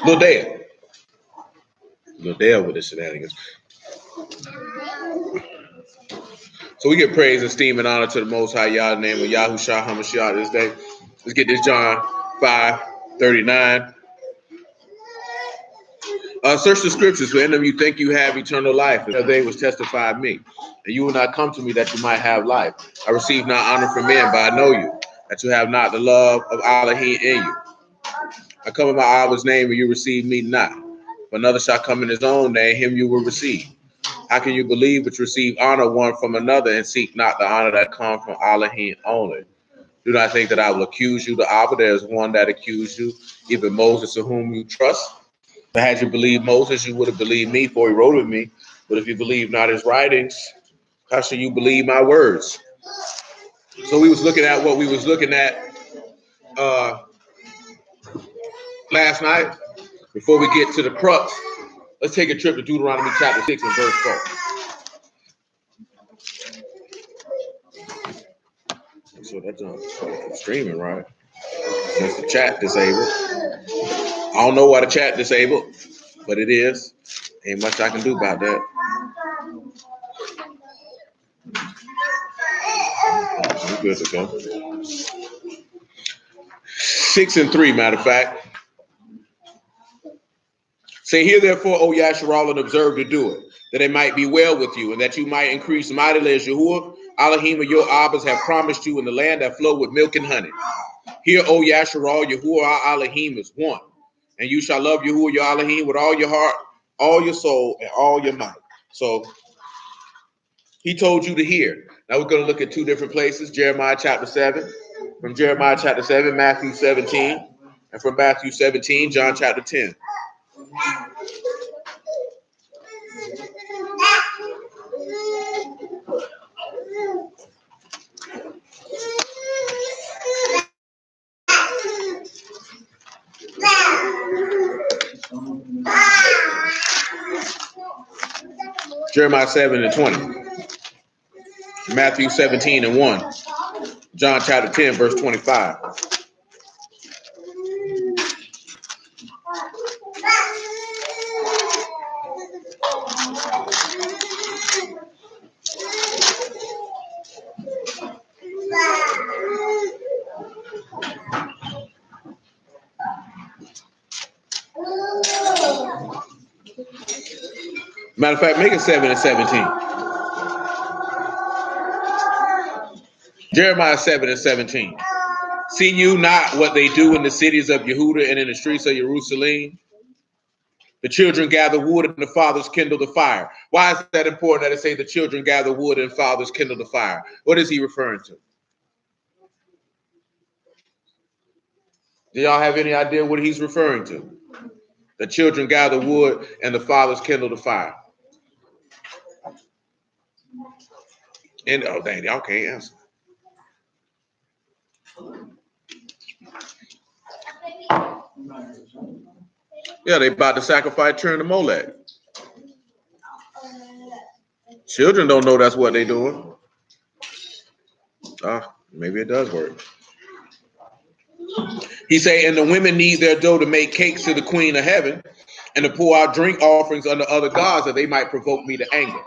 Little Dale. Little Dale with the shenanigans. So we give praise, esteem, and honor to the Most High Yah, in the name of Yahushua HaMashiach this day. Let's get this John 5:39. Search the scriptures, for in them you think you have eternal life, and they which testify of me. And you will not come to me that you might have life. I receive not honor from men, but I know you, that you have not the love of Elohim in you. I come in my Abba's name, and you receive me not. But another shall come in his own name, him you will receive. How can you believe but receive honor one from another, and seek not the honor that comes from Elohim only? Do not think that I will accuse you. The Abba, there is one that accused you, even Moses, in whom you trust. But had you believed Moses, you would have believed me, for he wrote of me. But if you believe not his writings, how shall you believe my words? So we was looking at what we was looking at last night. Before we get to the crux, let's take a trip to Deuteronomy chapter 6 and verse 4. So that's streaming, right? Since the chat disabled. I don't know why the chat disabled, but it is. Ain't much I can do about that. We're good to go. 6 and 3, matter of fact. Say, hear therefore, O Yasharal, and observe to do it, that it might be well with you, and that you might increase mightily as Yahuwah, Elohim of your Abbas have promised you in the land that flow with milk and honey. Hear, O Yasharal, Yahuwah our Elohim is one, and you shall love Yahuwah your Elohim with all your heart, all your soul, and all your might. So he told you to hear. Now we're going to look at two different places, Jeremiah chapter 7, from Jeremiah chapter 7, Matthew 17, and from Matthew 17, John chapter 10. Jeremiah 7 and 20, Matthew 17 and 1, John chapter 10, verse 25. Matter of fact, make it 7 and 17. Jeremiah 7 and 17. See you not what they do in the cities of Yehuda and in the streets of Jerusalem? The children gather wood and the fathers kindle the fire. Why is that important that it say the children gather wood and fathers kindle the fire? What is he referring to? Do y'all have any idea what he's referring to? The children gather wood and the fathers kindle the fire. And oh dang, y'all can't answer. Yeah, they about to sacrifice turn to Molech. Children don't know that's what they're doing. Maybe it does work. He say, and the women need their dough to make cakes to the queen of heaven, and to pour out drink offerings unto other gods, that they might provoke me to anger.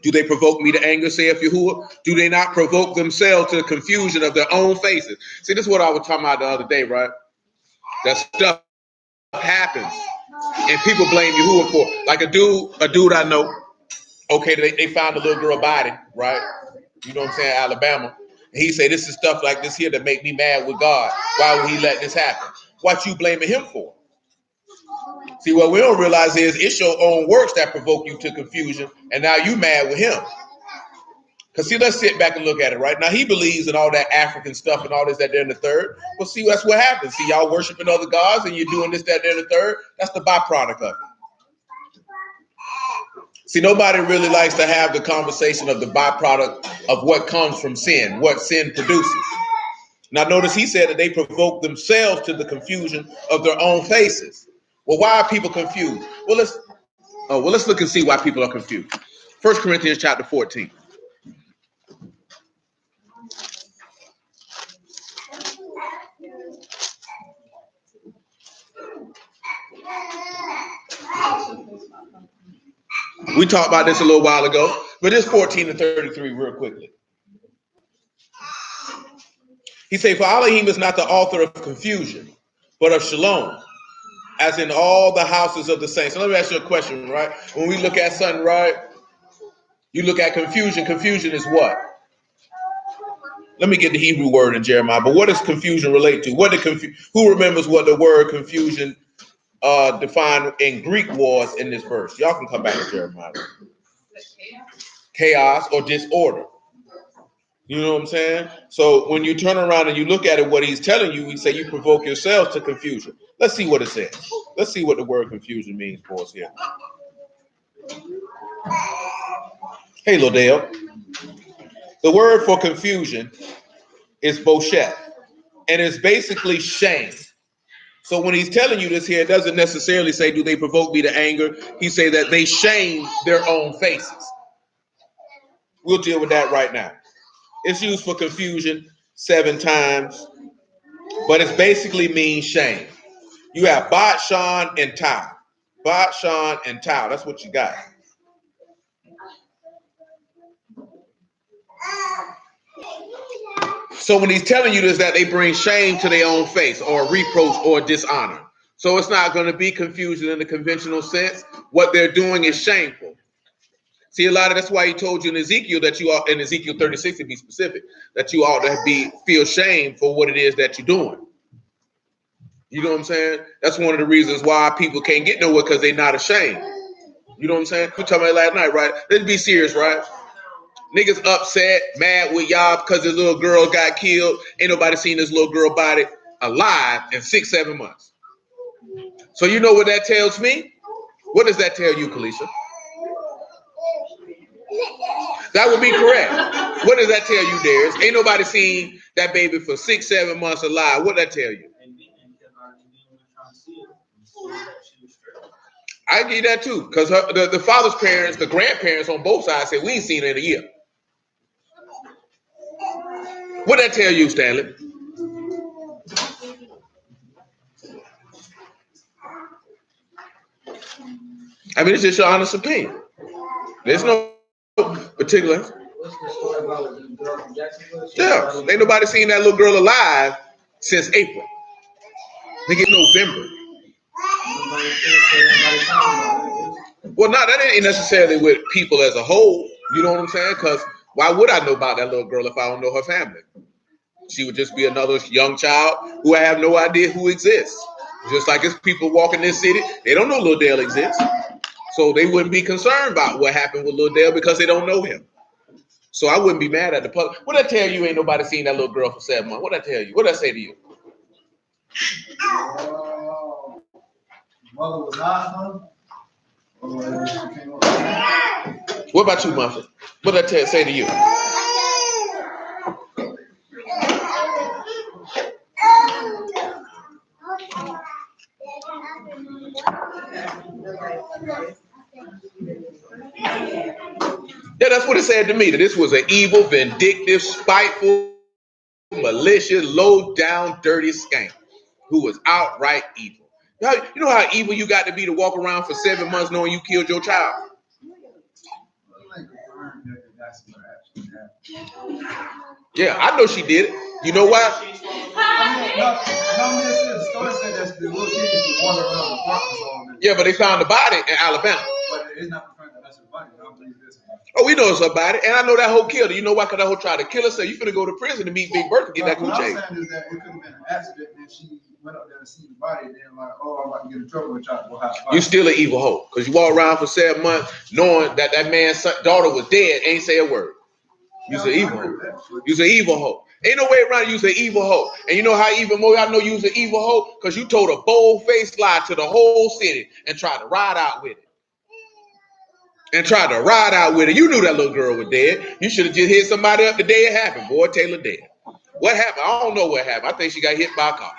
Do they provoke me to anger, saith Yahuwah? Do they not provoke themselves to the confusion of their own faces? See, this is what I was talking about the other day, right? That stuff happens, and people blame Yahuwah for it. Like a dude I know, okay, they found a little girl body, right? You know what I'm saying, Alabama. And he say, this is stuff like this here that make me mad with God. Why would he let this happen? What you blaming him for? See, what we don't realize is it's your own works that provoke you to confusion, and now you mad with him. Because see, let's sit back and look at it, right? Now, he believes in all that African stuff and all this, that, there, and the third. Well, see, that's what happens. See, y'all worshiping other gods and you're doing this, that, there, and the third. That's the byproduct of it. See, nobody really likes to have the conversation of the byproduct of what comes from sin, what sin produces. Now, notice he said that they provoke themselves to the confusion of their own faces. Well, why are people confused? Well, let's look and see why people are confused. 1 Corinthians chapter 14. We talked about this a little while ago, but it's 14 to 33 real quickly. He said, for Elohim is not the author of confusion, but of shalom, as in all the houses of the saints. So let me ask you a question, right? When we look at something, right, you look at confusion. Confusion is what? Let me get the Hebrew word in Jeremiah. But what does confusion relate to? Who remembers what the word confusion defined in Greek was in this verse? Y'all can come back to Jeremiah. Chaos or disorder. You know what I'm saying? So when you turn around and you look at it, what he's telling you, he say you provoke yourselves to confusion. Let's see what it says. Let's see what the word confusion means for us here. Hey, Lodale. The word for confusion is boshet, and it's basically shame. So when he's telling you this here, it doesn't necessarily say, do they provoke me to anger? He say that they shame their own faces. We'll deal with that right now. It's used for confusion 7 times, but it basically means shame. You have Bat, Shan, and Tau. Bat, Shan, and Tau. That's what you got. So when he's telling you this, that they bring shame to their own face, or reproach, or dishonor. So it's not going to be confusion in the conventional sense. What they're doing is shameful. See, that's why he told you in Ezekiel that you are, in Ezekiel 36 to be specific, that you ought to feel shame for what it is that you're doing. You know what I'm saying? That's one of the reasons why people can't get nowhere, because they're not ashamed. You know what I'm saying? We talking about last night, right? Let's be serious, right? Niggas upset, mad with y'all because this little girl got killed. Ain't nobody seen this little girl body alive in 6-7 months. So you know what that tells me? What does that tell you, Kalisha? That would be correct. What does that tell you, Darius? Ain't nobody seen that baby for 6-7 months alive. What does that tell you? I get that too, because the father's parents, the grandparents on both sides said we ain't seen her in a year. What that tell you, Stanley? I mean, it's just your honest opinion. There's no particular. Yeah, ain't nobody seen that little girl alive since April. They get November. Well, no, that ain't necessarily with people as a whole. You know what I'm saying? Because why would I know about that little girl if I don't know her family? She would just be another young child who I have no idea who exists. Just like it's people walking this city, they don't know Lil Dale exists. So they wouldn't be concerned about what happened with Lil Dale because they don't know him. So I wouldn't be mad at the public. What I tell you, ain't nobody seen that little girl for 7 months. What I tell you? What I say to you? Mother was not. What about you, Muffin? What did I say to you? Yeah, that's what it said to me. That this was an evil, vindictive, spiteful, malicious, low-down, dirty skank who was outright evil. You know how evil you got to be to walk around for 7 months knowing you killed your child? Yeah, I know she did it. You know why? Yeah, but they found the body in Alabama. Oh, we know it's her body, and I know that hoe killed her. You know why? Because that hoe tried to kill her. So you finna go to prison to meet Big Bird to get that cool change. What I'm saying is that it could have been an accident, and she went up there to see the body, and then like, oh, I'm about to get in trouble and try to go hide. You still an evil hoe, because you walk around for 7 months knowing that man's daughter was dead, ain't say a word. You's an evil hoe. You's an evil hoe. Ain't no way around you's an evil hoe. And you know how even more I know you's an evil hoe? Because you told a bold-faced lie to the whole city and tried to ride out with it. You knew that little girl was dead. You should have just hit somebody up the day it happened. Boy, Taylor dead. What happened? I don't know what happened. I think she got hit by a car.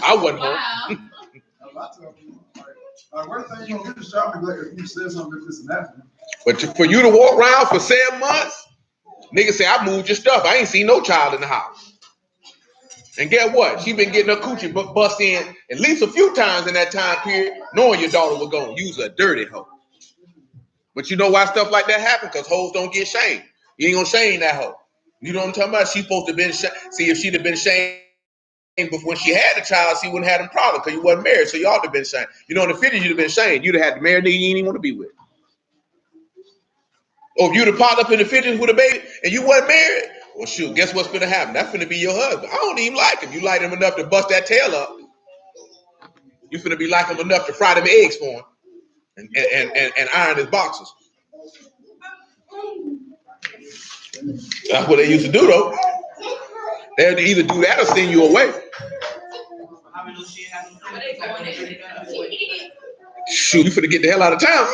I wasn't home. But for you to walk around for 7 months, nigga say, I moved your stuff. I ain't seen no child in the house. And guess what? She been getting her coochie bust in at least a few times in that time period, knowing your daughter was going to use a dirty hoe. But you know why stuff like that happen? Because hoes don't get shamed. You ain't going to shame that hoe. You know what I'm talking about? She's supposed to have been shamed. See, if she'd have been shamed before when she had a child, she wouldn't have them problems because you wasn't married, so you ought to have been shamed. You know, in the 50s, you'd have been shamed. You'd have had the married nigga you didn't even want to be with. Or if you'd have popped up in the 50s with a baby and you wasn't married, well, shoot, guess what's going to happen? That's going to be your husband. I don't even like him. You like him enough to bust that tail up. You finna be like him enough to fry them eggs for him and iron his boxes. That's what they used to do, though. They'd either do that or send you away. Shoot, you finna get the hell out of town.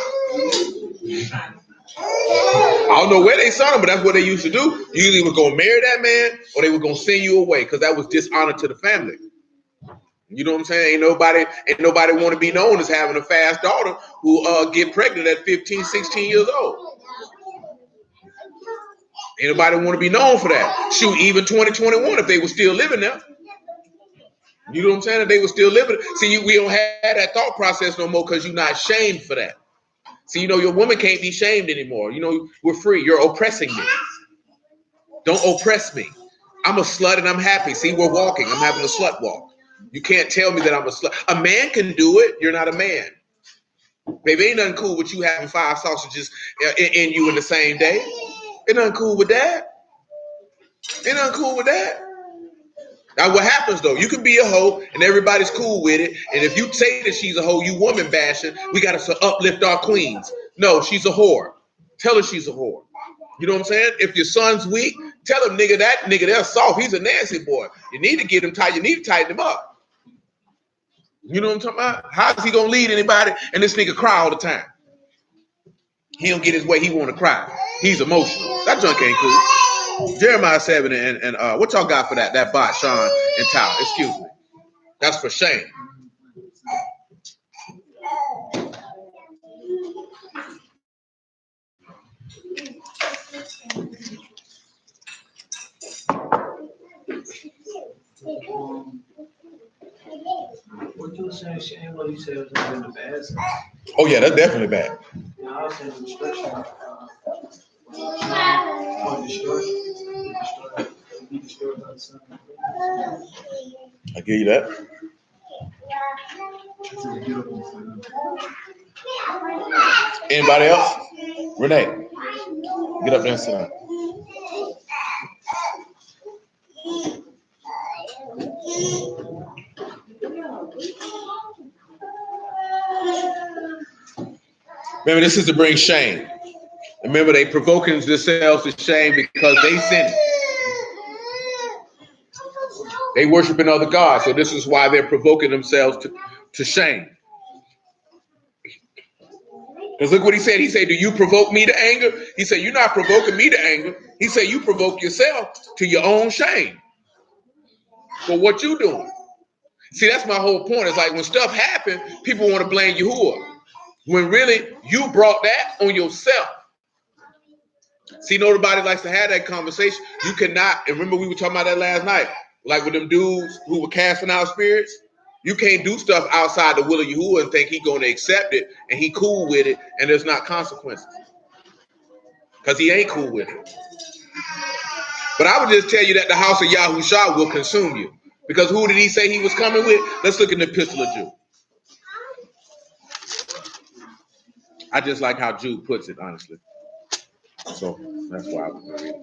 I don't know where they saw them, but that's what they used to do. You either was gonna marry that man or they were gonna send you away because that was dishonor to the family. You know what I'm saying? Ain't nobody want to be known as having a fast daughter who get pregnant at 15, 16 years old. Ain't nobody want to be known for that. Shoot, even 2021, if they were still living there. You know what I'm saying? If they were still living. See, we don't have that thought process no more because you're not shamed for that. See, you know, your woman can't be shamed anymore. You know, we're free. You're oppressing me. Don't oppress me. I'm a slut and I'm happy. See, we're walking. I'm having a slut walk. You can't tell me that I'm a slut. A man can do it. You're not a man. Baby, ain't nothing cool with you having 5 sausages in you in the same day. Ain't nothing cool with that. Ain't nothing cool with that. Now, what happens, though? You can be a hoe, and everybody's cool with it. And if you say that she's a hoe, you woman bashing, we got to uplift our queens. No, she's a whore. Tell her she's a whore. You know what I'm saying? If your son's weak, tell him, nigga, that nigga, they're soft. He's a nasty boy. You need to get him tight. You need to tighten him up. You know what I'm talking about? How's he going to lead anybody? And this nigga cry all the time. He don't get his way. He want to cry. He's emotional. That junk ain't cool. Jeremiah 7 and what y'all got for that? That bot, Sean and Tyler. Excuse me. That's for shame. What you were saying, shame, what you said was in the bad sense. Oh yeah, that's definitely bad. Yeah, I was saying destruction. Destroyed by the sun. I give you that. Anybody else? Renee, get up there and sit down. Remember, this is to bring shame. Remember, they provoking themselves to shame because they sinned. They worshiping other gods, so this is why they're provoking themselves to shame. Because look what he said. He said, do you provoke me to anger? He said, you're not provoking me to anger. He said, you provoke yourself to your own shame for what you doing. See, that's my whole point. It's like when stuff happens, people want to blame Yahuwah. When really, you brought that on yourself. See, nobody likes to have that conversation. You cannot, and remember we were talking about that last night, like with them dudes who were casting out spirits. You can't do stuff outside the will of Yahuwah and think he's going to accept it and he cool with it and there's not consequences. Because he ain't cool with it. But I would just tell you that the house of Yahushua will consume you. Because who did he say he was coming with? Let's look in the Epistle of Jude. I just like how Jude puts it, honestly. So that's why I was going to read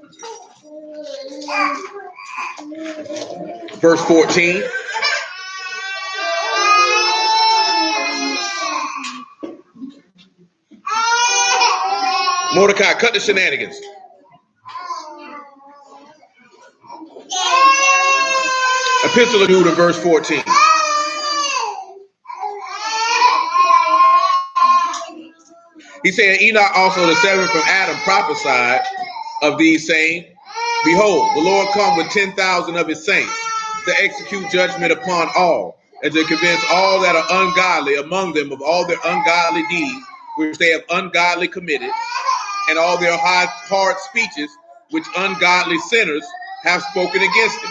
it. Verse 14. Mordecai, cut the shenanigans. Epistle of Jude, verse 14. He said, Enoch also the seventh from Adam prophesied of these saying, behold, the Lord come with 10,000 of his saints to execute judgment upon all, and to convince all that are ungodly among them of all their ungodly deeds, which they have ungodly committed, and all their hard speeches, which ungodly sinners have spoken against him.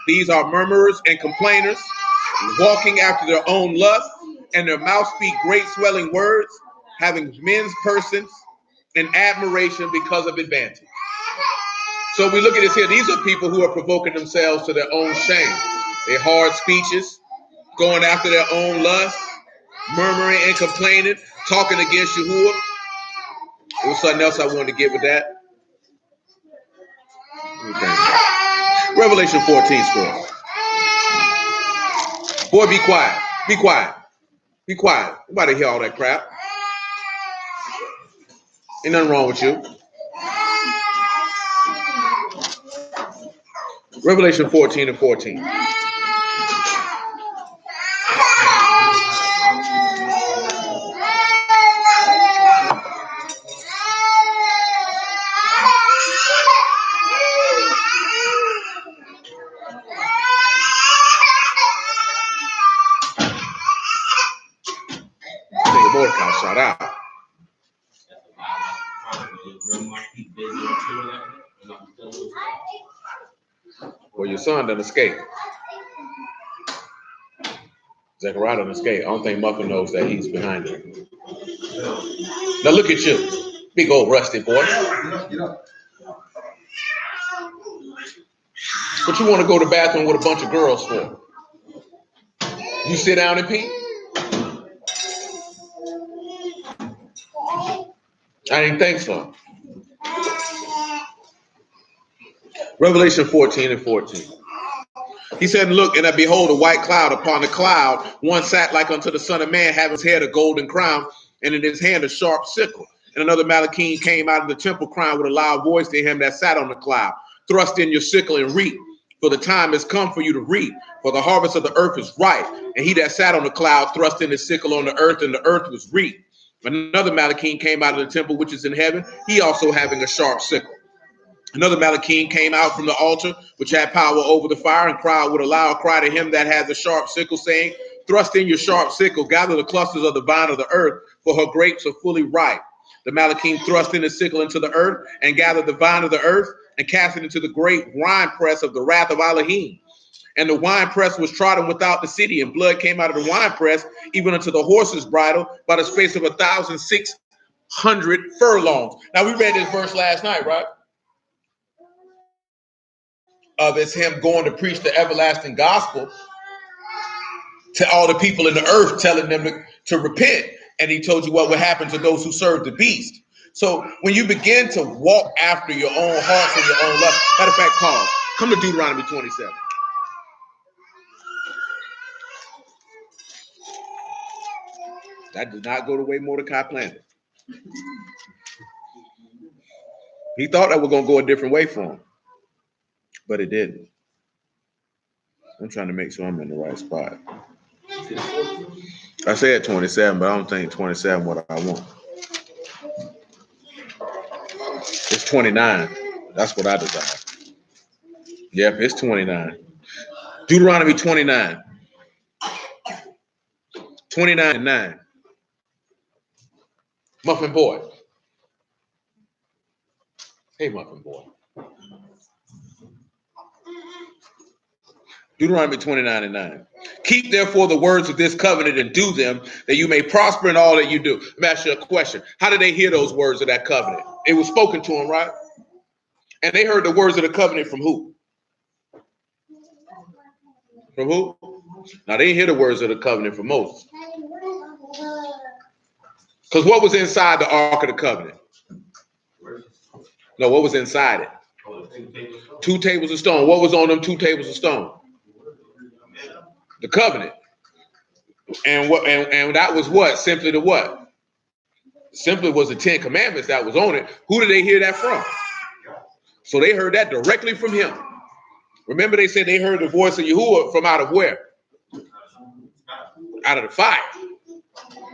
These are murmurers and complainers, walking after their own lust, and their mouth speak great swelling words, having men's persons in admiration because of advantage. So we look at this here. These are people who are provoking themselves to their own shame. Their hard speeches, going after their own lust, murmuring and complaining, talking against Yahuwah. There was something else I wanted to get with that. Okay. Revelation 14 scroll. Boy, be quiet. Be quiet. Be quiet. Nobody hear all that crap. Ain't nothing wrong with you. Revelation 14 and 14. Mordecai shot out. Well, your son done escape. Zechariah done escape. I don't think Muffin knows that he's behind him. Now look at you, big old rusty boy. What you want to go to the bathroom with a bunch of girls for? You sit down and pee? I didn't think so. Revelation 14 and 14. He said, look, and I behold a white cloud. Upon the cloud, one sat like unto the Son of Man, having his head a golden crown, and in his hand a sharp sickle. And another Malachine came out of the temple, crying with a loud voice to him that sat on the cloud, thrust in your sickle and reap, for the time has come for you to reap, for the harvest of the earth is ripe. And he that sat on the cloud thrust in his sickle on the earth, and the earth was reaped. Another Malachine came out of the temple which is in heaven, he also having a sharp sickle. Another Malachine came out from the altar, which had power over the fire, and cried with a loud cry to him that has a sharp sickle, saying, thrust in your sharp sickle, gather the clusters of the vine of the earth, for her grapes are fully ripe. The Malachine thrust in his sickle into the earth, and gathered the vine of the earth, and cast it into the great winepress of the wrath of Elohim. And the winepress was trodden without the city, and blood came out of the winepress, even unto the horse's bridle, by the space of 1,600 furlongs. Now, we read this verse last night, right? It's him going to preach the everlasting gospel to all the people in the earth, telling them to repent. And he told you what would happen to those who serve the beast. So when you begin to walk after your own hearts and your own lust, matter of fact, pause. Come to Deuteronomy 27. That did not go the way Mordecai planned it. He thought that was going to go a different way for him, but it didn't. I'm trying to make sure I'm in the right spot. I said 27, but I don't think 27 what I want. It's 29. That's what I desire. Yep, it's 29. Deuteronomy 29. 29 and 9. Muffin boy. Hey, Muffin boy. Deuteronomy 29 and 9. Keep therefore the words of this covenant and do them, that you may prosper in all that you do. Let me ask you a question. How did they hear those words of that covenant? It was spoken to them, right? And they heard the words of the covenant from who? From who? Now, they didn't hear the words of the covenant from Moses. Because what was inside the Ark of the Covenant? No, what was inside it? 2 tables of stone. What was on them 2 tables of stone? The covenant. And what? And that was what? Simply the what? Simply was the 10 commandments that was on it. Who did they hear that from? So they heard that directly from him. Remember, they said they heard the voice of Yahuwah from out of where? Out of the fire.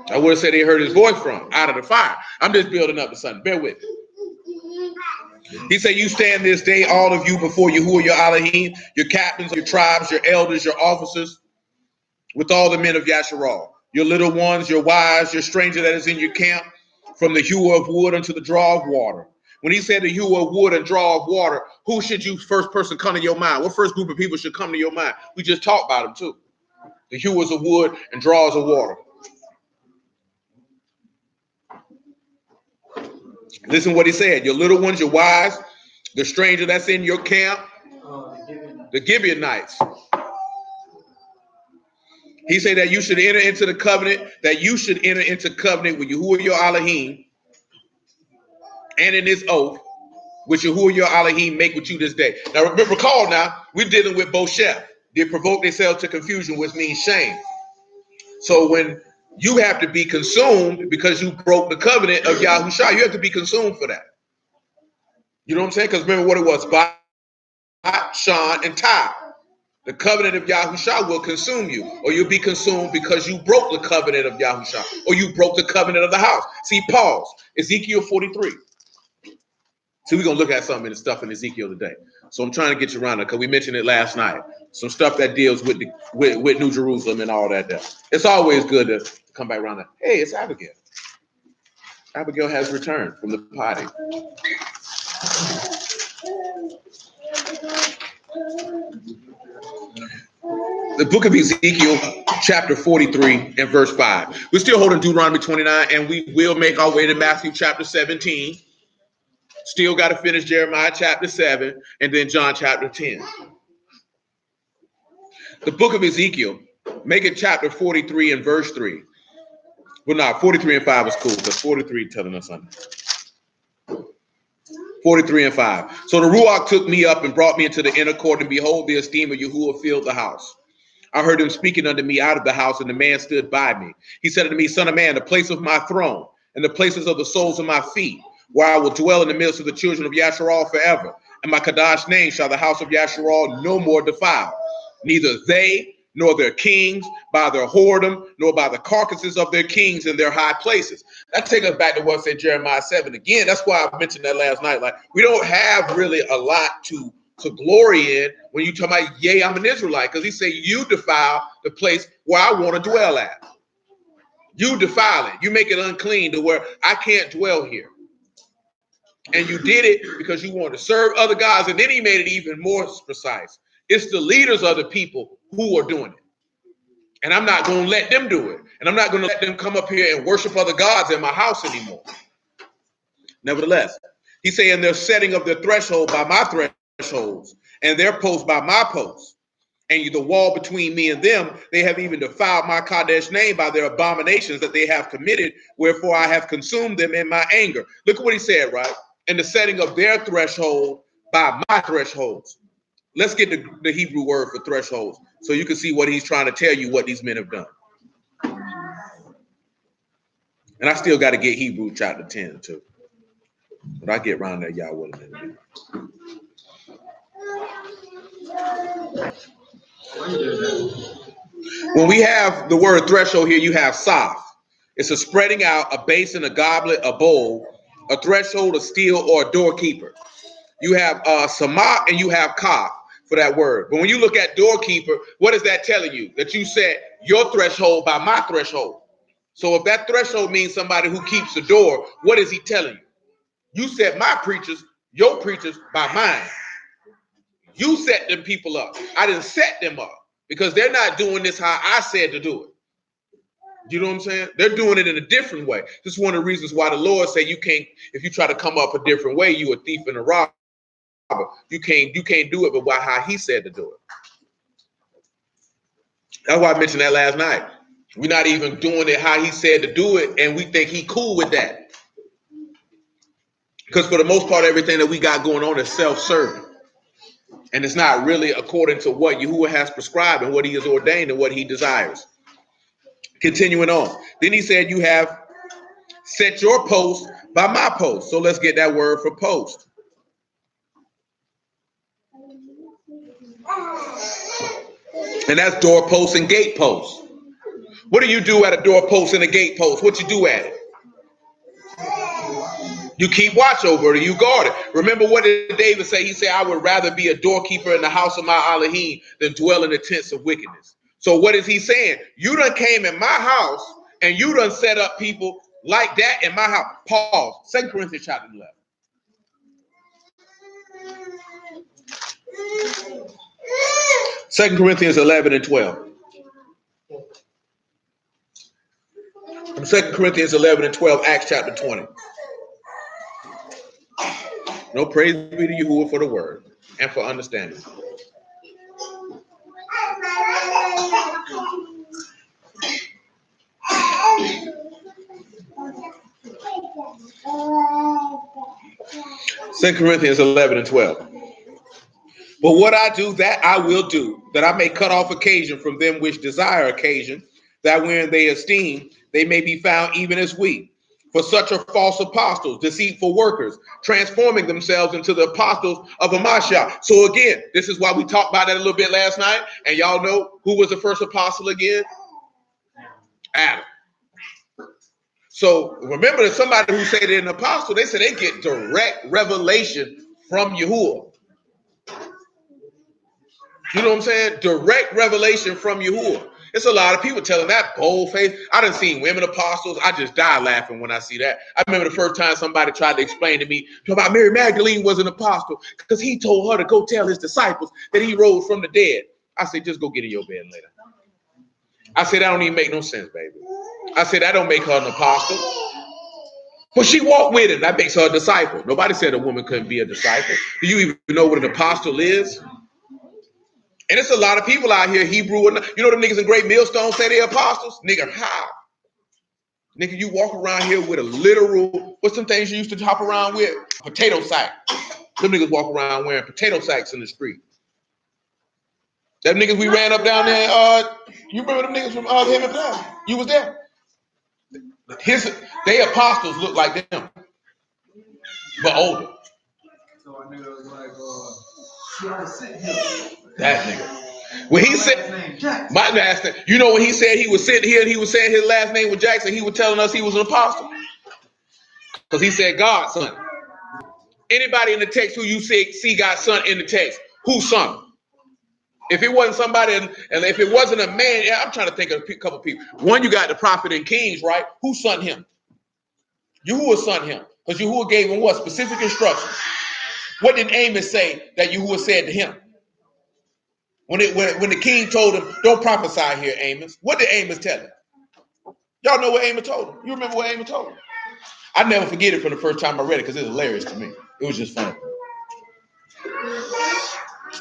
I would have said they heard his voice from out of the fire. I'm just building up to something. Bear with me. He said, you stand this day, all of you, before Yahuwah, your Elohim, your captains, your tribes, your elders, your officers, with all the men of Yasharal, your little ones, your wives, your stranger that is in your camp, from the hewer of wood unto the draw of water. When he said to you a wood and draw of water, who should you first person come to your mind? What first group of people should come to your mind? We just talked about them too. The hewers of wood and drawers of water. Listen what he said. Your little ones, your wives, the stranger that's in your camp, the Gibeonites. He said that you should enter into the covenant, that you should enter into covenant with Yahuwah your Elohim, and in this oath, which Yahuwah your Elohim make with you this day. Now, recall now, we're dealing with Bosheth. They provoke themselves to confusion, which means shame. So when you have to be consumed because you broke the covenant of Yahushua, you have to be consumed for that. You know what I'm saying? Because remember what it was, Ba, Shan, and Tai. The covenant of Yahushua will consume you, or you'll be consumed because you broke the covenant of Yahushua, or you broke the covenant of the house. See, pause. Ezekiel 43. See, we're going to look at some of the stuff in Ezekiel today. So I'm trying to get you around it because we mentioned it last night. Some stuff that deals with with New Jerusalem and all that there. It's always good to come back around that. Hey, it's Abigail. Abigail has returned from the potty. The book of Ezekiel, chapter 43 and verse 5. We're still holding Deuteronomy 29, and we will make our way to Matthew chapter 17. Still got to finish Jeremiah chapter 7 and then John chapter 10. The book of Ezekiel, make it chapter 43 and verse 3. Well, no, 43 and 5 is cool because 43 telling us something. 43 and 5. So the Ruach took me up and brought me into the inner court, and behold, the esteem of Yahuwah filled the house. I heard him speaking unto me out of the house, and the man stood by me. He said unto me, Son of man, the place of my throne and the places of the soles of my feet, where I will dwell in the midst of the children of Yasharal forever. And my Kadash name shall the house of Yasharal no more defile. Neither they nor their kings by their whoredom, nor by the carcasses of their kings in their high places. That takes us back to what said Jeremiah 7 again. That's why I mentioned that last night. Like, we don't have really a lot to glory in when you talk about, yea, I'm an Israelite, because he said, you defile the place where I want to dwell at. You defile it. You make it unclean to where I can't dwell here. And you did it because you wanted to serve other gods. And then he made it even more precise. It's the leaders of the people who are doing it. And I'm not going to let them do it. And I'm not going to let them come up here and worship other gods in my house anymore. Nevertheless, he's saying they're setting up their threshold by my thresholds and their posts by my posts. And the wall between me and them, they have even defiled my Kadesh name by their abominations that they have committed, wherefore I have consumed them in my anger. Look at what he said, right? And the setting of their threshold by my thresholds. Let's get the Hebrew word for thresholds so you can see what he's trying to tell you what these men have done. And I still got to get Hebrew chapter 10 too. But I get around there, y'all, with a minute. When we have the word threshold here, you have saf. It's a spreading out, a basin, a goblet, a bowl, a threshold, a steel, or a doorkeeper. You have samah and you have kaf for that word. But when you look at doorkeeper, what is that telling you? That you set your threshold by my threshold. So if that threshold means somebody who keeps the door, what is he telling you? You set my preachers, your preachers, by mine. You set them people up. I didn't set them up because they're not doing this how I said to do it. You know what I'm saying? They're doing it in a different way. This is one of the reasons why the Lord said you can't, if you try to come up a different way, you a thief and a robber. You can't do it, but by how he said to do it. That's why I mentioned that last night. We're not even doing it how he said to do it, and we think he cool with that. Because for the most part, everything that we got going on is self-serving. And it's not really according to what Yahuwah has prescribed and what he has ordained and what he desires. Continuing on. Then he said, you have set your post by my post. So let's get that word for post. And that's doorpost and gatepost. What do you do at a doorpost and a gatepost? What you do at it? You keep watch over it, you guard it. Remember what did David say? He said, I would rather be a doorkeeper in the house of my Elohim than dwell in the tents of wickedness. So what is he saying? You done came in my house and you done set up people like that in my house. Pause. 2 Corinthians chapter 11. 2 Corinthians 11 and 12. From 2 Corinthians 11 and 12, Acts chapter 20. No praise be to Yahuwah for the word and for understanding. Second Corinthians 11 and 12. But what I do, that I will do, that I may cut off occasion from them which desire occasion, that when they esteem, they may be found even as we. For such are false apostles, deceitful workers, transforming themselves into the apostles of a Mashal. So again, this is why we talked about that a little bit last night. And y'all know who was the first apostle again? Adam. So remember that somebody who said they're an apostle, they said they get direct revelation from Yahuwah. You know what I'm saying? Direct revelation from Yahuwah. It's a lot of people telling that bold face. I done seen women apostles. I just die laughing when I see that. I remember the first time somebody tried to explain to me about Mary Magdalene was an apostle because he told her to go tell his disciples that he rose from the dead. I said, just go get in your bed later. I said, that don't even make no sense, baby. I said, that don't make her an apostle. But she walked with him. That makes her a disciple. Nobody said a woman couldn't be a disciple. Do you even know what an apostle is? And it's a lot of people out here, Hebrew, and you know them niggas in Great Millstone say they're apostles? Nigga, how? Nigga, you walk around here with a literal, what's some things you used to hop around with? A potato sack. Them niggas walk around wearing potato sacks in the street. Them niggas we ran up down there, you remember them niggas from him and Pam? You was there. They apostles look like them, but older. So a nigga was like, that nigga. When he said, my master, you know when he said he was sitting here and he was saying his last name was Jackson, he was telling us he was an apostle. Because he said God's son. Anybody in the text who you see God's son in the text, whose son? If it wasn't somebody, and if it wasn't a man, yeah, I'm trying to think of a couple people. One, you got the prophet and kings, right? Who son him? Yahuwah son him. Because Yahuwah gave him what? Specific instructions. What did Amos say that Yahuwah said to him? When the king told him, don't prophesy here, Amos. What did Amos tell him? Y'all know what Amos told him. You remember what Amos told him? I never forget it from the first time I read it because it's hilarious to me. It was just funny.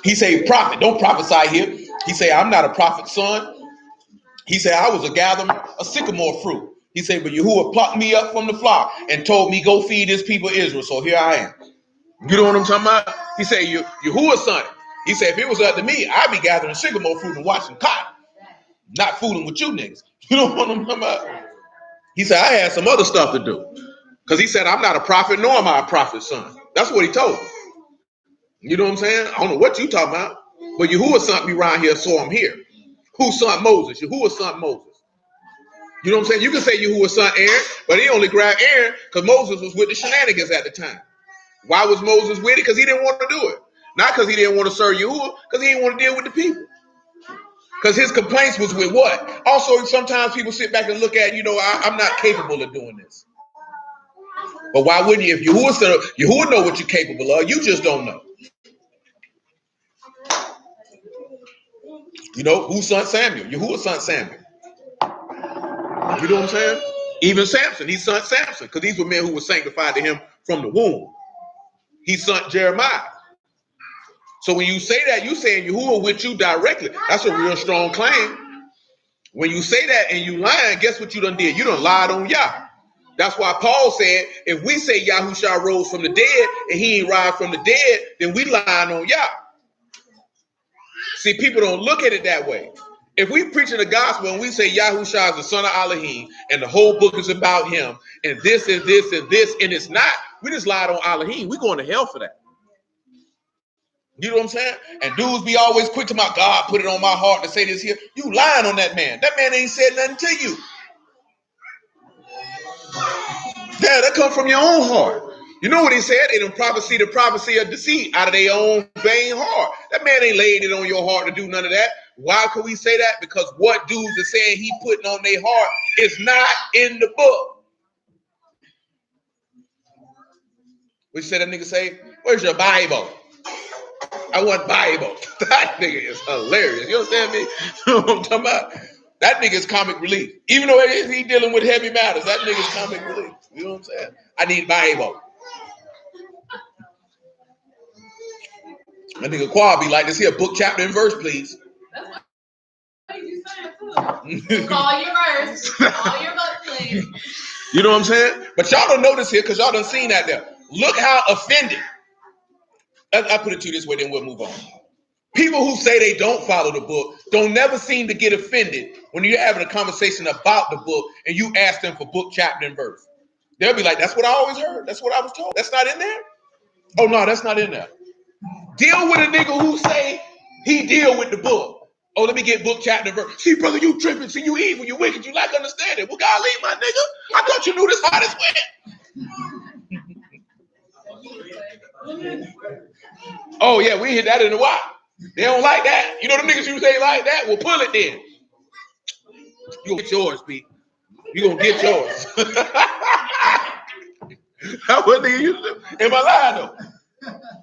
He said, prophet, don't prophesy here. He said, I'm not a prophet's son. He said, I was a gathering of sycamore fruit. He said, but Yahuwah plucked me up from the flock and told me, go feed this people Israel. So here I am. You know what I'm talking about? He said, Yahuwah's son. He said, if it was up to me, I'd be gathering sycamore fruit and watching cotton, not fooling with you niggas. You know what I'm talking about? He said, I had some other stuff to do. Because he said, I'm not a prophet, nor am I a prophet's son. That's what he told him. You know what I'm saying? I don't know what you talking about. But Yahuwah sent me around here, so I'm here. Who sent Moses? Yahuwah sent Moses. You know what I'm saying? You can say Yahuwah sent Aaron, but he only grabbed Aaron because Moses was with the shenanigans at the time. Why was Moses with it? Because he didn't want to do it. Not because he didn't want to serve Yahuwah, because he didn't want to deal with the people. Because his complaints was with what? Also, sometimes people sit back and look at, I'm not capable of doing this. But why wouldn't you? If Yahuwah know what you're capable of, you just don't know. You know, who sent Samuel? Yahuwah sent Samuel. You know what I'm saying? Even Samson, he sent Samson because these were men who were sanctified to him from the womb. He sent Jeremiah. So when you say that, you saying Yahuwah with you directly. That's a real strong claim. When you say that and you lying, guess what you done did? You done lied on Yah. That's why Paul said, if we say Yahushua rose from the dead and he ain't rise from the dead, then we lying on Yah. See, people don't look at it that way. If we preaching the gospel and we say Yahushua is the son of Elohim and the whole book is about him and this and this and this and it's not, we just lied on Elohim. We going to hell for that. You know what I'm saying? And dudes be always quick to my God put it on my heart to say this here. You lying on that man. That man ain't said nothing to you. Yeah, that come from your own heart. You know what he said? They don't the prophecy of deceit out of their own vain heart. That man ain't laid it on your heart to do none of that. Why could we say that? Because what dudes are saying he putting on their heart is not in the book. We said that nigga say, where's your Bible? I want Bible. That nigga is hilarious. You understand me? You know what I'm talking about? That nigga's comic relief. Even though he dealing with heavy matters, that nigga's comic relief. You know what I'm saying? I need Bible. My nigga Quad be like, let's hear a book, chapter, and verse, please. That's what you saying too. Call your verse. Call your book, please. You know what I'm saying? But y'all don't notice here because y'all done seen that there. Look how offended. I put it to you this way, then we'll move on. People who say they don't follow the book don't never seem to get offended when you're having a conversation about the book and you ask them for book, chapter, and verse. They'll be like, that's what I always heard. That's what I was told. That's not in there? Oh, no, that's not in there. Deal with a nigga who say he deal with the book. Oh, let me get book, chapter, and verse. See, brother, you tripping. See, you evil, you wicked, you lack understanding. Well, God, leave my nigga. I thought you knew this how this went. Oh, yeah, we hit that in a while. They don't like that. You know the niggas who say like that? Well, pull it then. You gonna get yours, Pete. You gonna get yours. That's what nigga used to do. Am I lying though?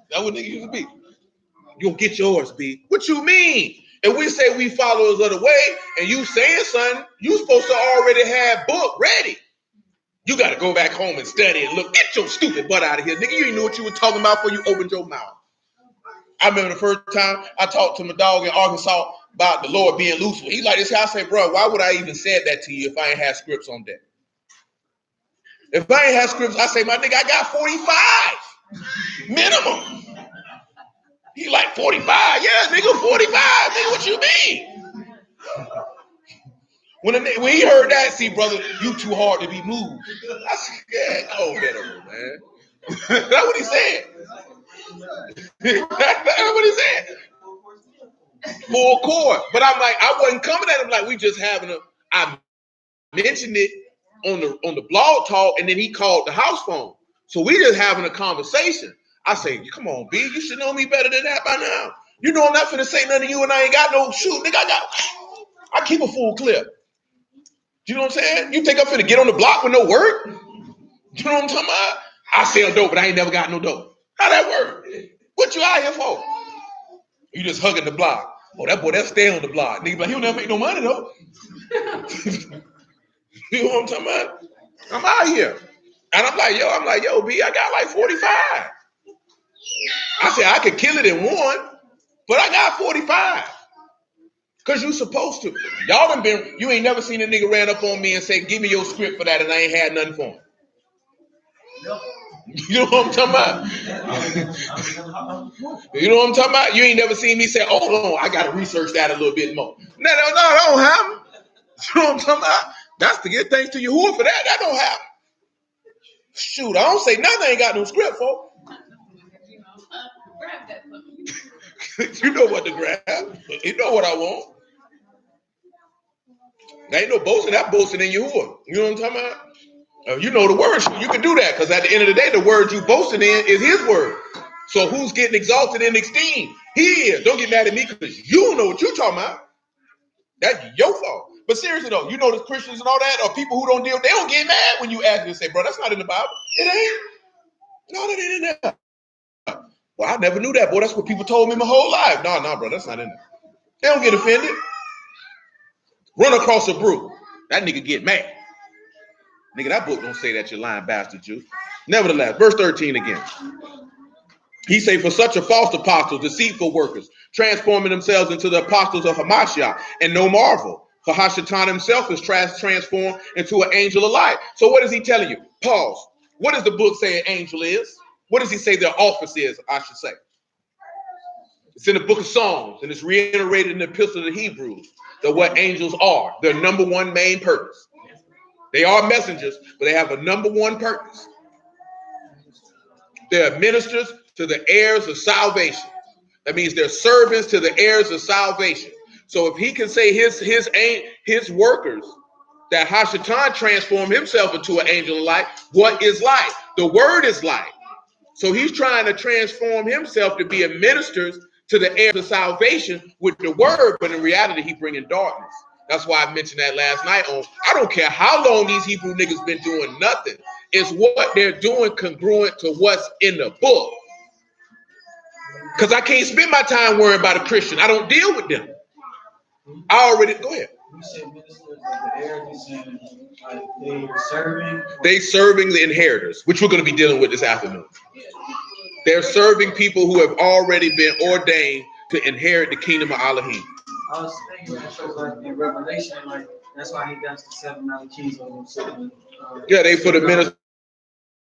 That's what nigga used to be. You gonna get yours, B. What you mean? If we say we followers of the way and you saying something, you supposed to already have book ready. You gotta go back home and study and look. Get your stupid butt out of here, nigga. You didn't know what you were talking about before you opened your mouth. I remember the first time I talked to my dog in Arkansas about the Lord being loose. He's like this. I say, bro, why would I even said that to you if I ain't had scripts on deck? If I ain't had scripts, I say, my nigga, I got 45 minimum. He like 45, yeah, nigga, 45, nigga. What you mean? When he heard that, see, brother, you too hard to be moved. I said, yeah, go get him, man. That's what he said. That's what he said. Full court. But I'm like, I wasn't coming at him like we just having a. I mentioned it on the blog talk, and then he called the house phone. So we just having a conversation. I say, come on, B, you should know me better than that by now. You know I'm not finna say nothing to you, and I ain't got no shoot, nigga. I keep a full clip. You know what I'm saying? You think I'm finna get on the block with no work? You know what I'm talking about? I sell dope, but I ain't never got no dope. How that work? What you out here for? You just hugging the block. Oh, that boy, that stay on the block. Nigga, like, he'll never make no money though. You know what I'm talking about? I'm out here. And I'm like, yo, B, I got like 45. I said, I could kill it in one, but I got 45. Because you supposed to. Y'all done been, you ain't never seen a nigga ran up on me and say, give me your script for that, and I ain't had nothing for him. You know what I'm talking about? You know what I'm talking about? You ain't never seen me say, hold on, I got to research that a little bit more. No, I don't have them. You know what I'm talking about? That's to give thanks to Yahuwah for that. That don't happen. Shoot, I don't say nothing. I ain't got no script for. You know what to grab. You know what I want. There ain't no boasting. That boasting in Yahuwah. You know what I'm talking about? You know the word. You can do that because at the end of the day, the word you boasting in is his word. So who's getting exalted and esteemed? He is. Don't get mad at me because you don't know what you're talking about. That's your fault. But seriously though, you know the Christians and all that, or people who don't deal, they don't get mad when you ask them and say, bro, that's not in the Bible. It ain't. No, that ain't in there. Well, I never knew that, boy. That's what people told me my whole life. No, bro, that's not in there. They don't get offended. Run across a brook. That nigga get mad. Nigga, that book don't say that, you lying bastard, you. Nevertheless, verse 13 again. He say, for such a false apostles, deceitful workers, transforming themselves into the apostles of Hamashiach, and no marvel, for Hashatan himself is transformed into an angel of light. So what is he telling you? Pause. What does the book say an angel is? What does he say their office is, I should say? It's in the book of Psalms, and it's reiterated in the epistle of the Hebrews, that what angels are, their number one main purpose. They are messengers, but they have a number one purpose. They're ministers to the heirs of salvation. That means they're servants to the heirs of salvation. So if he can say his workers, that Hashatan transformed himself into an angel of light, what is light? The word is light. So he's trying to transform himself to be a minister to the heirs of salvation with the word, but in reality, he bringing darkness. That's why I mentioned that last night on, I don't care how long these Hebrew niggas been doing nothing. It's what they're doing congruent to what's in the book. Because I can't spend my time worrying about a Christian. I don't deal with them. I already, go ahead. You say ministers of the air, you saying like they serving? They serving the inheritors, which we're going to be dealing with this afternoon. They're serving people who have already been ordained to inherit the kingdom of Elohim. I was thinking that shows like in Revelation, like that's why he got the 7 other keys on him. Yeah, they for the ministers.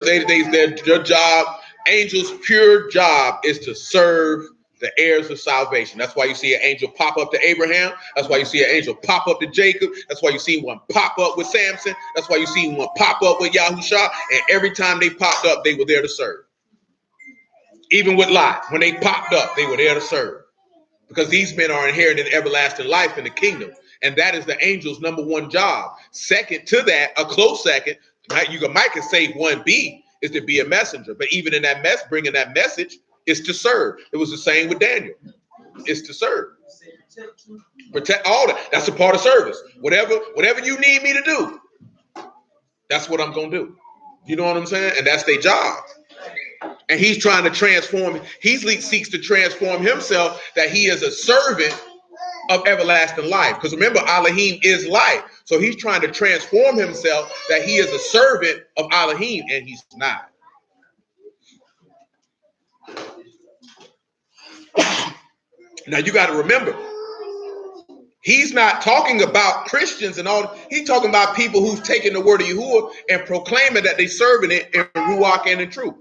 Their job, angels' pure job is to serve the heirs of salvation. That's why you see an angel pop up to Abraham. That's why you see an angel pop up to Jacob. That's why you see one pop up with Samson. That's why you see one pop up with Yahusha. And every time they popped up, they were there to serve. Even with Lot, when they popped up, they were there to serve. Because these men are inheriting everlasting life in the kingdom. And that is the angel's number one job. Second to that, a close second, you might can say 1B is to be a messenger. But even in that bringing that message is to serve. It was the same with Daniel. It's to serve. Protect all that. That's a part of service. Whatever you need me to do, that's what I'm going to do. You know what I'm saying? And that's their job. And he's trying to transform. He seeks to transform himself that he is a servant of everlasting life. Because remember, Elohim is life. So he's trying to transform himself that he is a servant of Elohim, and he's not. Now you got to remember, he's not talking about Christians and all. He's talking about people who've taken the word of Yahuwah and proclaiming that they serving it in Ruach and in truth.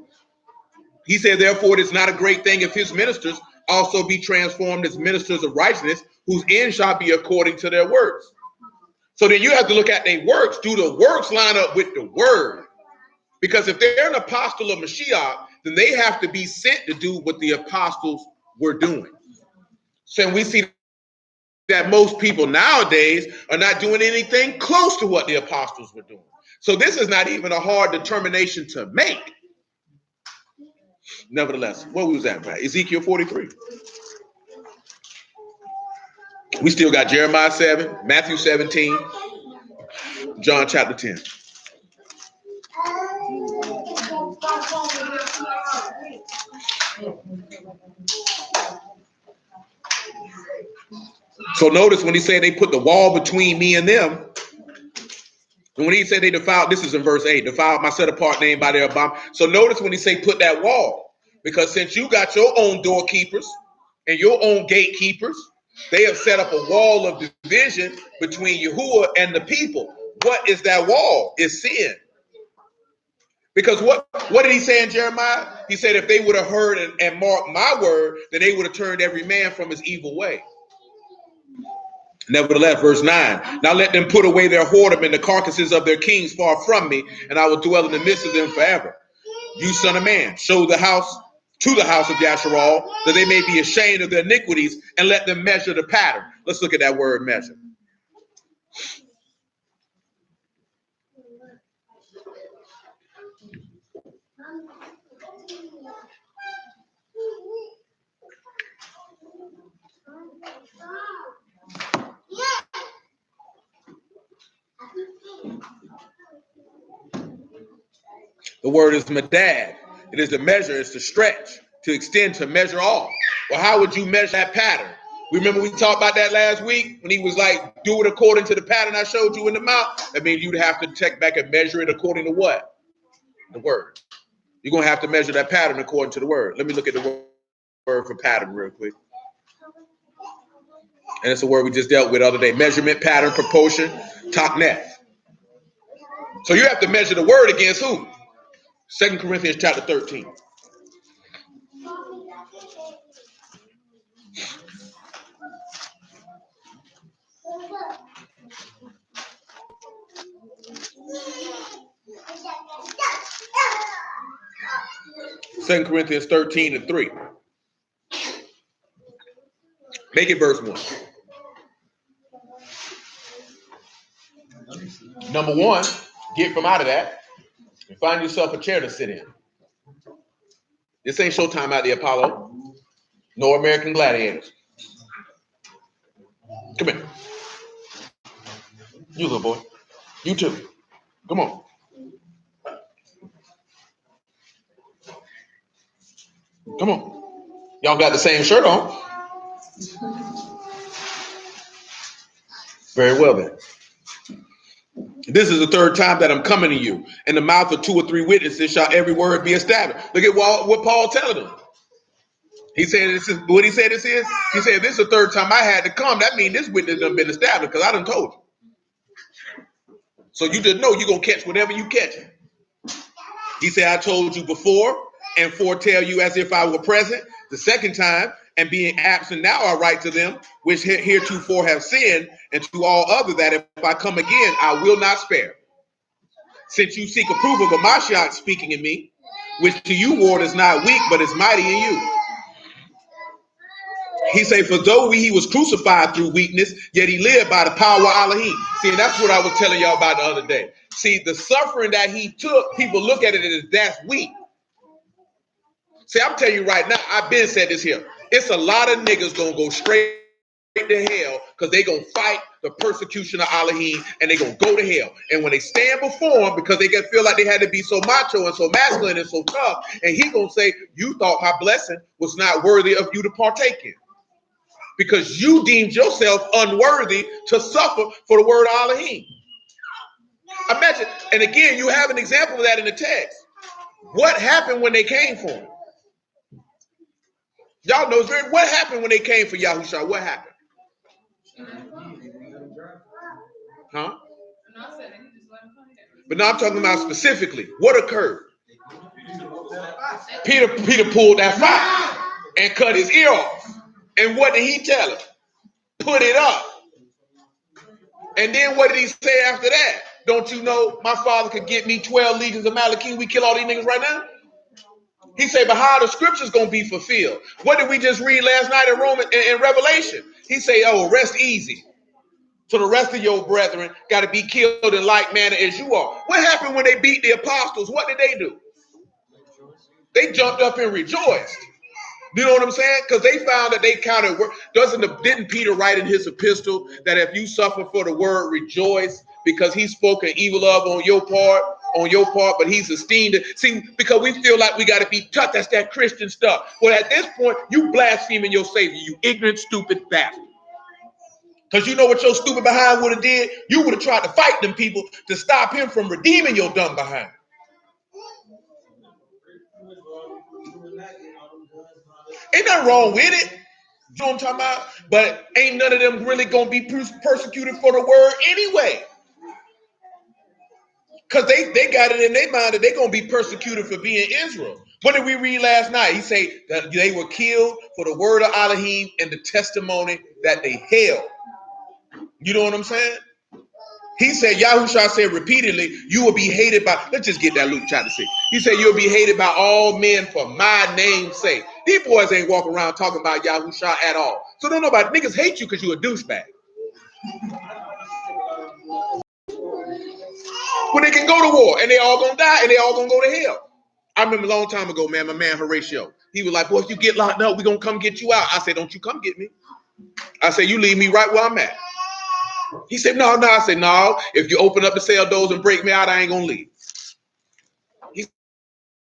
He said, therefore, it is not a great thing if his ministers also be transformed as ministers of righteousness, whose end shall be according to their works. So then you have to look at their works. Do the works line up with the word? Because if they're an apostle of Mashiach, then they have to be sent to do what the apostles were doing. So we see that most people nowadays are not doing anything close to what the apostles were doing. So this is not even a hard determination to make. Nevertheless, what was that, right? Ezekiel 43. We still got Jeremiah 7, Matthew 17, John chapter 10. So notice when he said they put the wall between me and them, and when he said they defiled, this is in verse 8, defiled my set apart name by their abomination. So notice when he say put that wall, because since you got your own doorkeepers and your own gatekeepers, they have set up a wall of division between Yahuwah and the people. What is that wall? It's sin. Because what did he say in Jeremiah? He said if they would have heard and marked my word, then they would have turned every man from his evil way. Nevertheless, verse 9, now let them put away their whoredom and the carcasses of their kings far from me, and I will dwell in the midst of them forever. You son of man, show the house to the house of Yasharal, that they may be ashamed of their iniquities, and let them measure the pattern. Let's look at that word measure. The word is madad. It is to measure, it's to stretch, to extend, to measure off. Well, how would you measure that pattern? Remember we talked about that last week when he was like, do it according to the pattern I showed you in the mouth? That means you'd have to check back and measure it according to what? The word. You're going to have to measure that pattern according to the word. Let me look at the word for pattern real quick. And it's a word we just dealt with the other day. Measurement, pattern, proportion, taknef. So you have to measure the word against who? 2 Corinthians chapter 13. Second Corinthians 13 and 3. Make it verse 1. Number 1, get from out of that and find yourself a chair to sit in. This ain't Showtime at the Apollo, nor American Gladiators. Come here. You little boy. You too. Come on. Come on. Y'all got the same shirt on. Very well then. This is the third time that I'm coming to you. In the mouth of 2 or 3 witnesses shall every word be established. Look at what Paul telling them. He said this is what he said this is. He said this is the third time I had to come. That means this witness done been established because I done told you. So you just know you're gonna catch whatever you catch. He said, I told you before and foretell you as if I were present. The second time, and being absent now I write to them, which heretofore have sinned, and to all other that if I come again, I will not spare. Since you seek approval of Mashal speaking in me, which to you ward is not weak, but is mighty in you. He say, for though he was crucified through weakness, yet he lived by the power of Elohim. See, and that's what I was telling y'all about the other day. See, the suffering that he took, people look at it as that's weak. See, I'm telling you right now, I've been said this here. It's a lot of niggas gonna go straight to hell because they gonna fight the persecution of Elohim and they gonna go to hell. And when they stand before him, because they can feel like they had to be so macho and so masculine and so tough, and he gonna say, you thought my blessing was not worthy of you to partake in. Because you deemed yourself unworthy to suffer for the word of Elohim. Imagine, and again, you have an example of that in the text. What happened when they came for him? Y'all know what happened when they came for Yahushua? What happened? Huh? But now I'm talking about specifically what occurred. Peter pulled that fire and cut his ear off. And what did he tell him? Put it up. And then what did he say after that? Don't you know my father could get me 12 legions of Malachim? We kill all these niggas right now? He said, but how are the scriptures going to be fulfilled? What did we just read last night in Revelation? He said, oh, rest easy. So the rest of your brethren got to be killed in like manner as you are. What happened when they beat the apostles? What did they do? They jumped up and rejoiced. You know what I'm saying? Because they found that they counted. Didn't Peter write in his epistle that if you suffer for the word, rejoice, because he's spoken evil of on your part, but he's esteemed it. See, because we feel like we got to be tough. That's that Christian stuff. Well, at this point, you blaspheming your Savior, you ignorant, stupid bastard. Because you know what your stupid behind would have did? You would have tried to fight them people to stop him from redeeming your dumb behind. Ain't nothing wrong with it. You know what I'm talking about? But ain't none of them really going to be persecuted for the word anyway. Because they got it in their mind that they're going to be persecuted for being Israel. What did we read last night? He said that they were killed for the word of Elohim and the testimony that they held. You know what I'm saying? He said, Yahushua said repeatedly, you will be hated by, let's just get that Luke chapter 6. He said, you'll be hated by all men for my name's sake. These boys ain't walking around talking about Yahushua at all. So don't know about niggas hate you because you a douchebag. When they can go to war and they all gonna die and they all gonna go to hell. I remember a long time ago, man, my man Horatio, he was like, boy, if you get locked up, we're gonna come get you out. I said, don't you come get me. I said, you leave me right where I'm at. He said, no. I said, no, if you open up the cell doors and break me out, I ain't gonna leave. He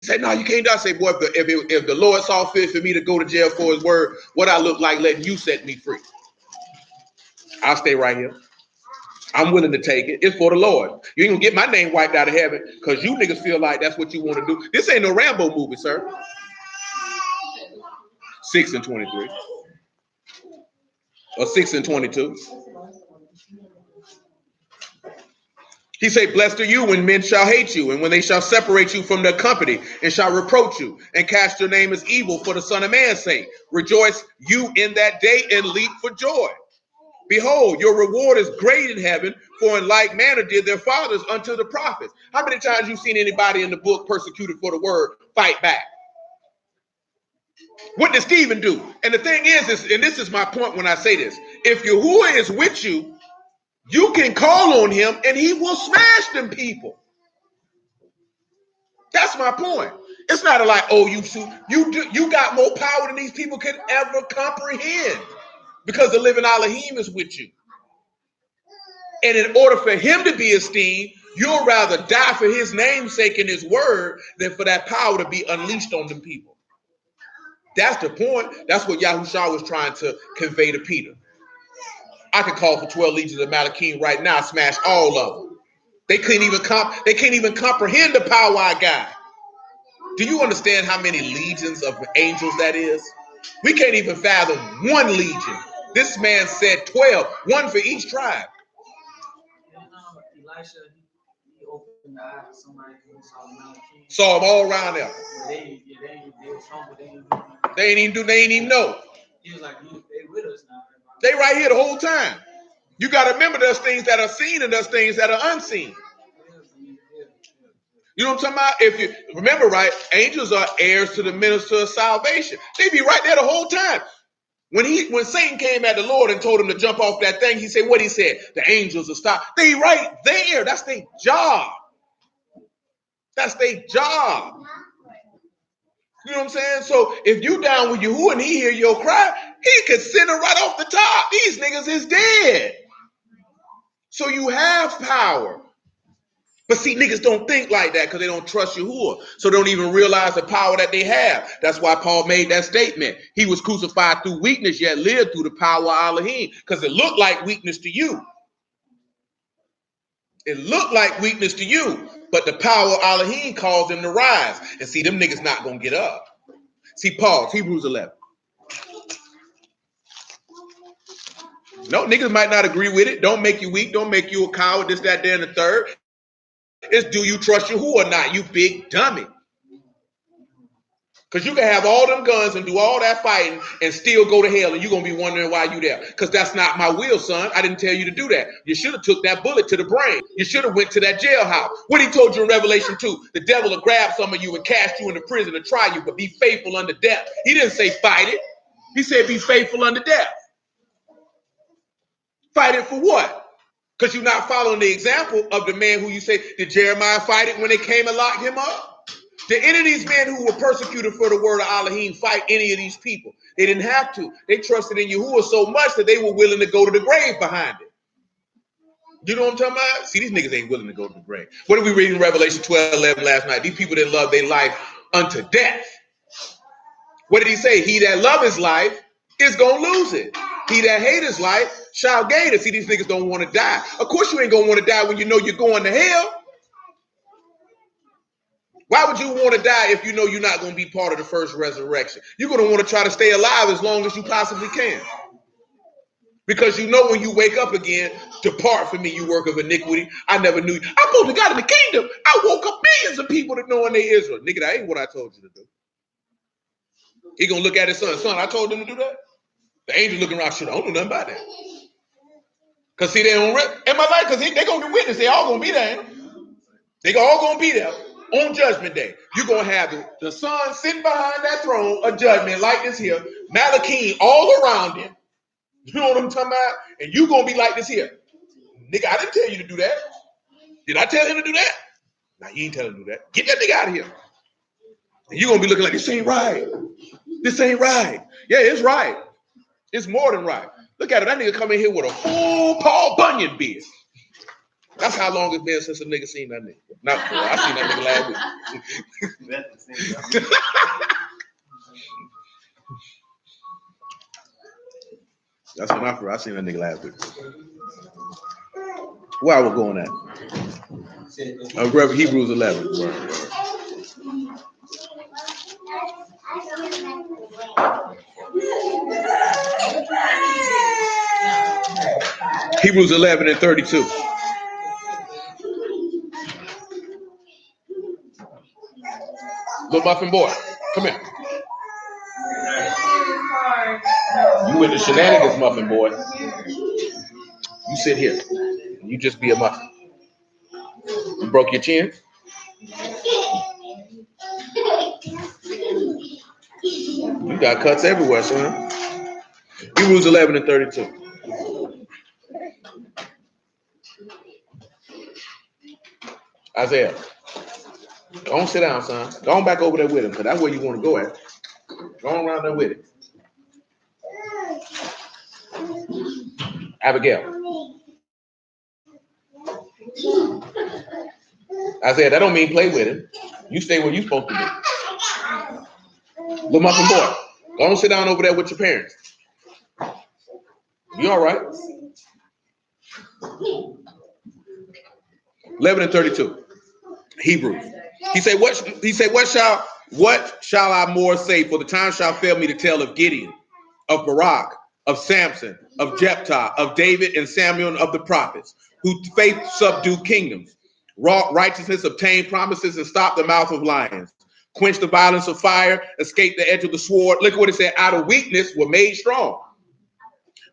said, no, you can't do. I said, boy, if the Lord saw fit for me to go to jail for his word, what I look like letting you set me free. I'll stay right here. I'm willing to take it. It's for the Lord. You ain't gonna get my name wiped out of heaven because you niggas feel like that's what you want to do. This ain't no Rambo movie, sir. 6 and 23. Or 6 and 22. He said, blessed are you when men shall hate you, and when they shall separate you from their company, and shall reproach you, and cast your name as evil for the Son of Man's sake. Rejoice you in that day, and leap for joy. Behold, your reward is great in heaven, for in like manner did their fathers unto the prophets. How many times you seen anybody in the book persecuted for the word fight back? What did Stephen do? And the thing is, and this is my point when I say this, if Yahuwah is with you, you can call on him and he will smash them people. That's my point. It's not like, oh, you got more power than these people could ever comprehend because the living Elohim is with you. And in order for him to be esteemed, you'll rather die for his name's sake and his word than for that power to be unleashed on them people. That's the point. That's what Yahushua was trying to convey to Peter. I could call for 12 legions of Malachim right now, smash all of them. They can't even comprehend the power I got. Do you understand how many legions of angels that is? We can't even fathom one legion. This man said 12, one for each tribe. Elisha, he opened the eyes of somebody who saw the Mount King. Saw them all around there. They was humble. They ain't even know. He was like, they with us now. They right here the whole time. You got to remember there's things that are seen and there's things that are unseen. You know what I'm talking about? If you remember right, angels are heirs to the minister of salvation. They be right there the whole time. When Satan came at the Lord and told him to jump off that thing, he said, what he said? The angels will stop. They right there. That's their job. That's their job. You know what I'm saying? So if you down with Yahuwah and he hear your cry, he could send her right off the top. These niggas is dead. So you have power. But see, niggas don't think like that because they don't trust Yahuwah. So they don't even realize the power that they have. That's why Paul made that statement. He was crucified through weakness, yet lived through the power of Elohim. Because it looked like weakness to you. It looked like weakness to you. But the power of Elohim caused them to rise. And see, them niggas not going to get up. See, pause, Hebrews 11. No, niggas might not agree with it. Don't make you weak. Don't make you a coward, this, that, there, and the third. It's do you trust Yahuwah or not, you big dummy. Because you can have all them guns and do all that fighting and still go to hell, and you're going to be wondering why you there. Because that's not my will, son. I didn't tell you to do that. You should have took that bullet to the brain. You should have went to that jailhouse. What he told you in Revelation 2, the devil will grab some of you and cast you into prison and try you, but be faithful unto death. He didn't say fight it. He said be faithful unto death. Fight it for what? Because you're not following the example of the man who you say, did Jeremiah fight it when they came and locked him up? Did any of these men who were persecuted for the word of Elohim fight any of these people? They didn't have to. They trusted in Yahuwah so much that they were willing to go to the grave behind it. You know what I'm talking about? See, these niggas ain't willing to go to the grave. What did we read in Revelation 12:11 last night? These people that love their life unto death. What did he say? He that love his life is going to lose it. He that hate his life shall gain it. See, these niggas don't want to die. Of course you ain't going to want to die when you know you're going to hell. Why would you want to die if you know you're not going to be part of the first resurrection? You're going to want to try to stay alive as long as you possibly can. Because you know when you wake up again, depart from me, you work of iniquity. I never knew you. I'm supposed to God in the kingdom. I woke up millions of people that knowing they Israel. Nigga, that ain't what I told you to do. He going to look at his son. Son, I told him to do that. The angel looking around, shit, I don't know nothing about that. Because see, they don't, in my life, because they're going to be witness. They all going to be there. They all going to be there on judgment day. You're going to have the son sitting behind that throne of judgment like this here, Malachim all around him. You know what I'm talking about? And you're going to be like this here. Nigga, I didn't tell you to do that. Did I tell him to do that? Nah, you ain't tell him to do that. Get that nigga out of here. And you're going to be looking like, this ain't right. This ain't right. Yeah, it's right. It's more than right. Look at it. That nigga come in here with a full Paul Bunyan beard. That's how long it's been since a nigga seen that nigga. Not for I seen that nigga last week. That's when I seen that nigga last week. Where I was going at? Hebrews 11. Hebrews 11 and 32. Little muffin boy, come here. You with the shenanigans, muffin boy. You sit here. You just be a muffin. You broke your chin? You got cuts everywhere, son. Hebrews 11 and 32. Isaiah, go on sit down, son. Go on back over there with him, because that's where you want to go at. Go on around there with him. Abigail. Isaiah, that don't mean play with him. You stay where you supposed to be. Little muffin boy. Go on, sit down over there with your parents. You all right? 11:32. Hebrews. He said, what shall I more say? For the time shall fail me to tell of Gideon, of Barak, of Samson, of Jephthah, of David and Samuel, and of the prophets, who faith subdued kingdoms, wrought righteousness, obtained promises, and stopped the mouth of lions, quenched the violence of fire, escaped the edge of the sword. Look at what it said. Out of weakness were made strong.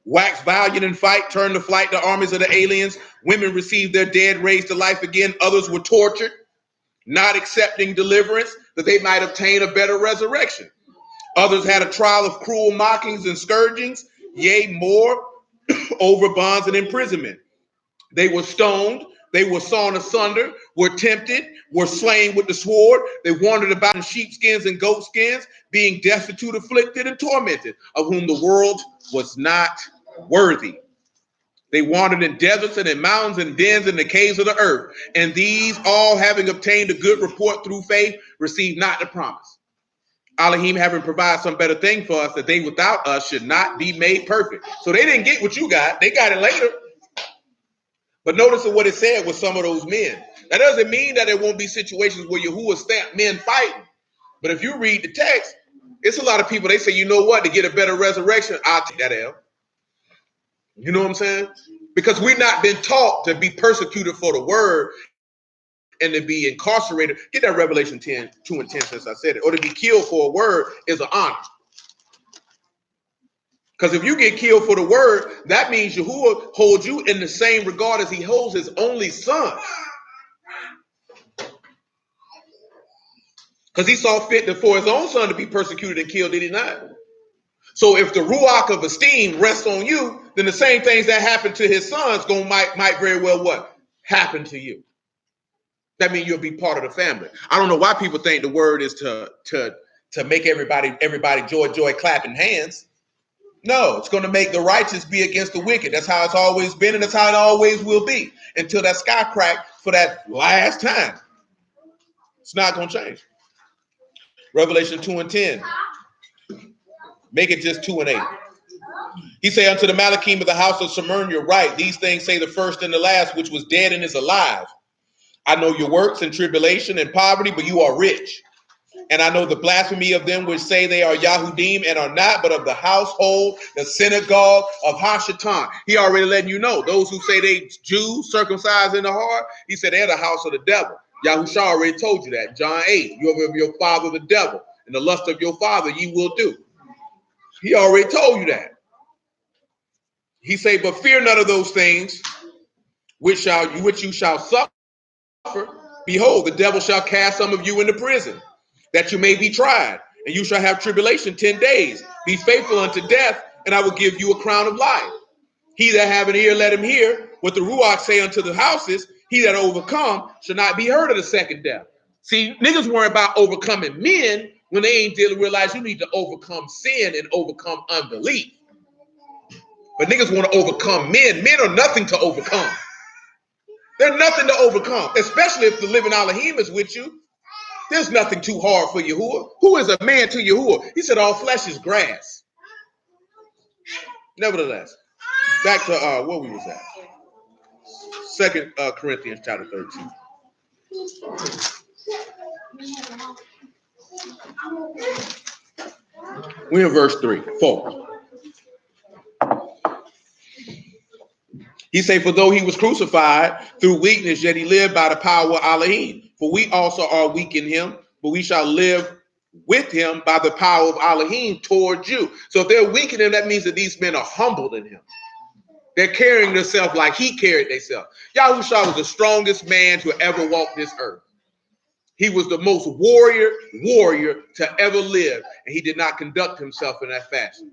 Waxed valiant in fight, turned to flight the armies of the aliens. Women received their dead raised to life again. Others were tortured, not accepting deliverance, that they might obtain a better resurrection. Others had a trial of cruel mockings and scourgings, yea, more, over bonds and imprisonment. They were stoned, they were sawn asunder, were tempted, were slain with the sword. They wandered about in sheepskins and goatskins, being destitute, afflicted, and tormented, of whom the world was not worthy. They wandered in deserts and in mountains and dens in the caves of the earth. And these all, having obtained a good report through faith, received not the promise. Elohim having provided some better thing for us, that they without us should not be made perfect. So they didn't get what you got. They got it later. But notice what it said with some of those men. That doesn't mean that there won't be situations where Yahuwah stamped men fighting. But if you read the text, it's a lot of people, they say, you know what, to get a better resurrection, I'll take that L. You know what I'm saying? Because we've not been taught to be persecuted for the word and to be incarcerated. Get that Revelation 10, 2 and 10 since I said it. Or to be killed for a word is an honor. Because if you get killed for the word, that means Yahuwah holds you in the same regard as he holds his only son. Because he saw fit for his own son to be persecuted and killed, did he not? So if the ruach of esteem rests on you, then the same things that happened to his sons might very well what? Happen to you. That means you'll be part of the family. I don't know why people think the word is to make everybody joy, clapping hands. No, it's going to make the righteous be against the wicked. That's how it's always been, and that's how it always will be until that sky crack for that last time. It's not going to change. Revelation 2 and 10. Make it just 2 and 8. He say unto the Malachim of the house of Smyrna, right, these things say the first and the last, which was dead and is alive. I know your works and tribulation and poverty, but you are rich. And I know the blasphemy of them which say they are Yahudim and are not, but of the household, the synagogue of Hashatan. He already letting you know. Those who say they Jews, circumcised in the heart, he said they're the house of the devil. Yahusha already told you that. John 8, you are of your father the devil, and the lust of your father ye will do. He already told you that. He say, but fear none of those things which you shall suffer. Behold, the devil shall cast some of you into prison, that you may be tried, and you shall have tribulation 10 days. Be faithful unto death, and I will give you a crown of life. He that have an ear, let him hear what the Ruach say unto the houses. He that overcome shall not be heard of the second death. See, niggas worry about overcoming men when they ain't realize you need to overcome sin and overcome unbelief. But niggas want to overcome men. Men are nothing to overcome. They're nothing to overcome, especially if the living Elohim is with you. There's nothing too hard for Yahuwah. Who is a man to Yahuwah? He said all flesh is grass. Nevertheless, back to where we was at. 2 Corinthians chapter 13. We're in verse 4. He say, for though he was crucified through weakness, yet he lived by the power of Elohim. For we also are weak in him, but we shall live with him by the power of Elohim towards you. So if they're weak in him, that means that these men are humbled in him. They're carrying themselves like he carried themselves. Yahushua was the strongest man to ever walk this earth. He was the most warrior to ever live, and he did not conduct himself in that fashion.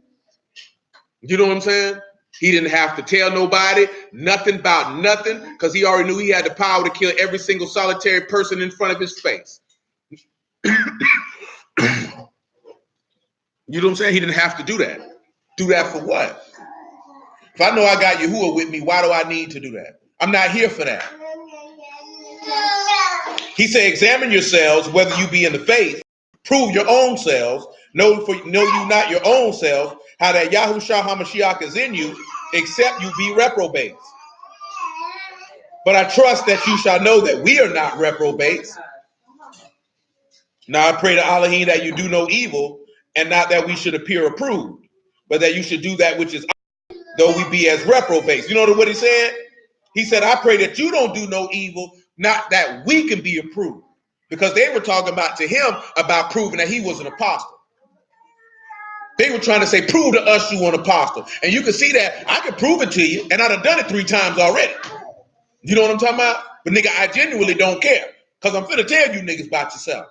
You know what I'm saying? He didn't have to tell nobody nothing about nothing, because he already knew he had the power to kill every single solitary person in front of his face. You know what I'm saying? He didn't have to do that. Do that for what? If I know I got Yahuwah with me, why do I need to do that? I'm not here for that. He said, examine yourselves whether you be in the faith. Prove your own selves. Know you not your own self, how that Yahushua HaMashiach is in you, except you be reprobates. But I trust that you shall know that we are not reprobates. Now I pray to Elohim that you do no evil, and not that we should appear approved, but that you should do that which is though we be as reprobates. You know what he said? He said, I pray that you don't do no evil, not that we can be approved. Because they were talking about to him about proving that he was an apostle. They were trying to say, prove to us you an apostle. And you can see that I can prove it to you, and I'd have done it 3 times already. You know what I'm talking about? But nigga, I genuinely don't care. Because I'm finna tell you niggas about yourself.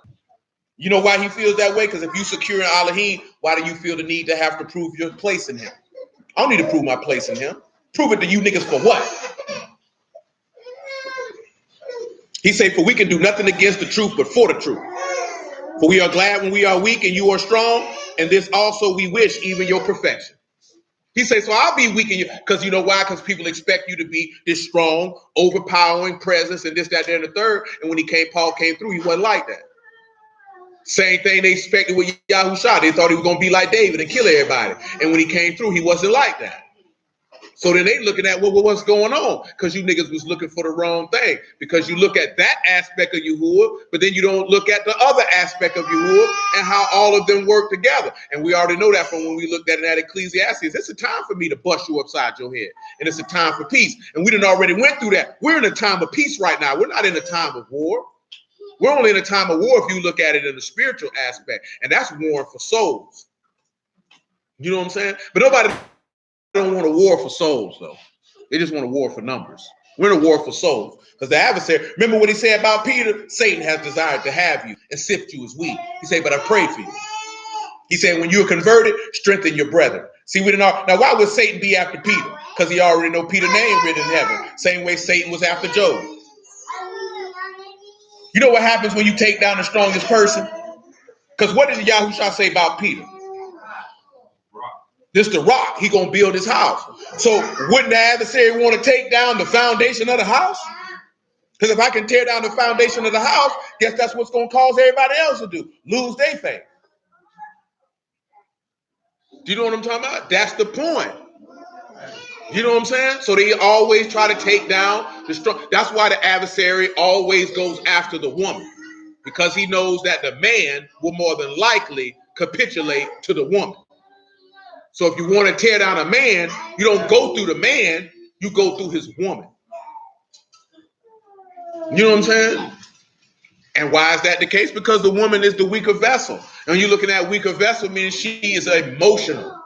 You know why he feels that way? Because if you secure in Elohim, why do you feel the need to have to prove your place in him? I don't need to prove my place in him. Prove it to you niggas for what? He said, for we can do nothing against the truth, but for the truth. For we are glad when we are weak and you are strong, and this also we wish, even your perfection. He says, so I'll be weak in you, because you know why? Because people expect you to be this strong, overpowering presence, and this, that, that, and the third. And when Paul came through, he wasn't like that. Same thing they expected with Yahushua. They thought he was going to be like David and kill everybody. And when he came through, he wasn't like that. So then they looking at what's going on, because you niggas was looking for the wrong thing. Because you look at that aspect of Yahuwah, but then you don't look at the other aspect of Yahuwah and how all of them work together. And we already know that from when we looked at it at Ecclesiastes. It's a time for me to bust you upside your head. And it's a time for peace. And we done already went through that. We're in a time of peace right now. We're not in a time of war. We're only in a time of war if you look at it in the spiritual aspect. And that's war for souls. You know what I'm saying? But nobody don't want a war for souls, though. They just want a war for numbers. We're in a war for souls. Because the adversary, remember what he said about Peter? Satan has desired to have you and sift you as wheat. He said, but I prayed for you. He said, when you're converted, strengthen your brethren. See, we didn't all, now why would Satan be after Peter? Because he already know Peter's name written in heaven. Same way Satan was after Job. You know what happens when you take down the strongest person? Because what did Yahushua say about Peter? This the rock. He gonna build his house. So wouldn't the adversary want to take down the foundation of the house? Because if I can tear down the foundation of the house, guess that's what's gonna cause everybody else to do. Lose their faith. Do you know what I'm talking about? That's the point. You know what I'm saying? So they always try to take down the strong. That's why the adversary always goes after the woman. Because he knows that the man will more than likely capitulate to the woman. So if you want to tear down a man, you don't go through the man, you go through his woman. You know what I'm saying? And why is that the case? Because the woman is the weaker vessel. And you're looking at weaker vessel means she is emotional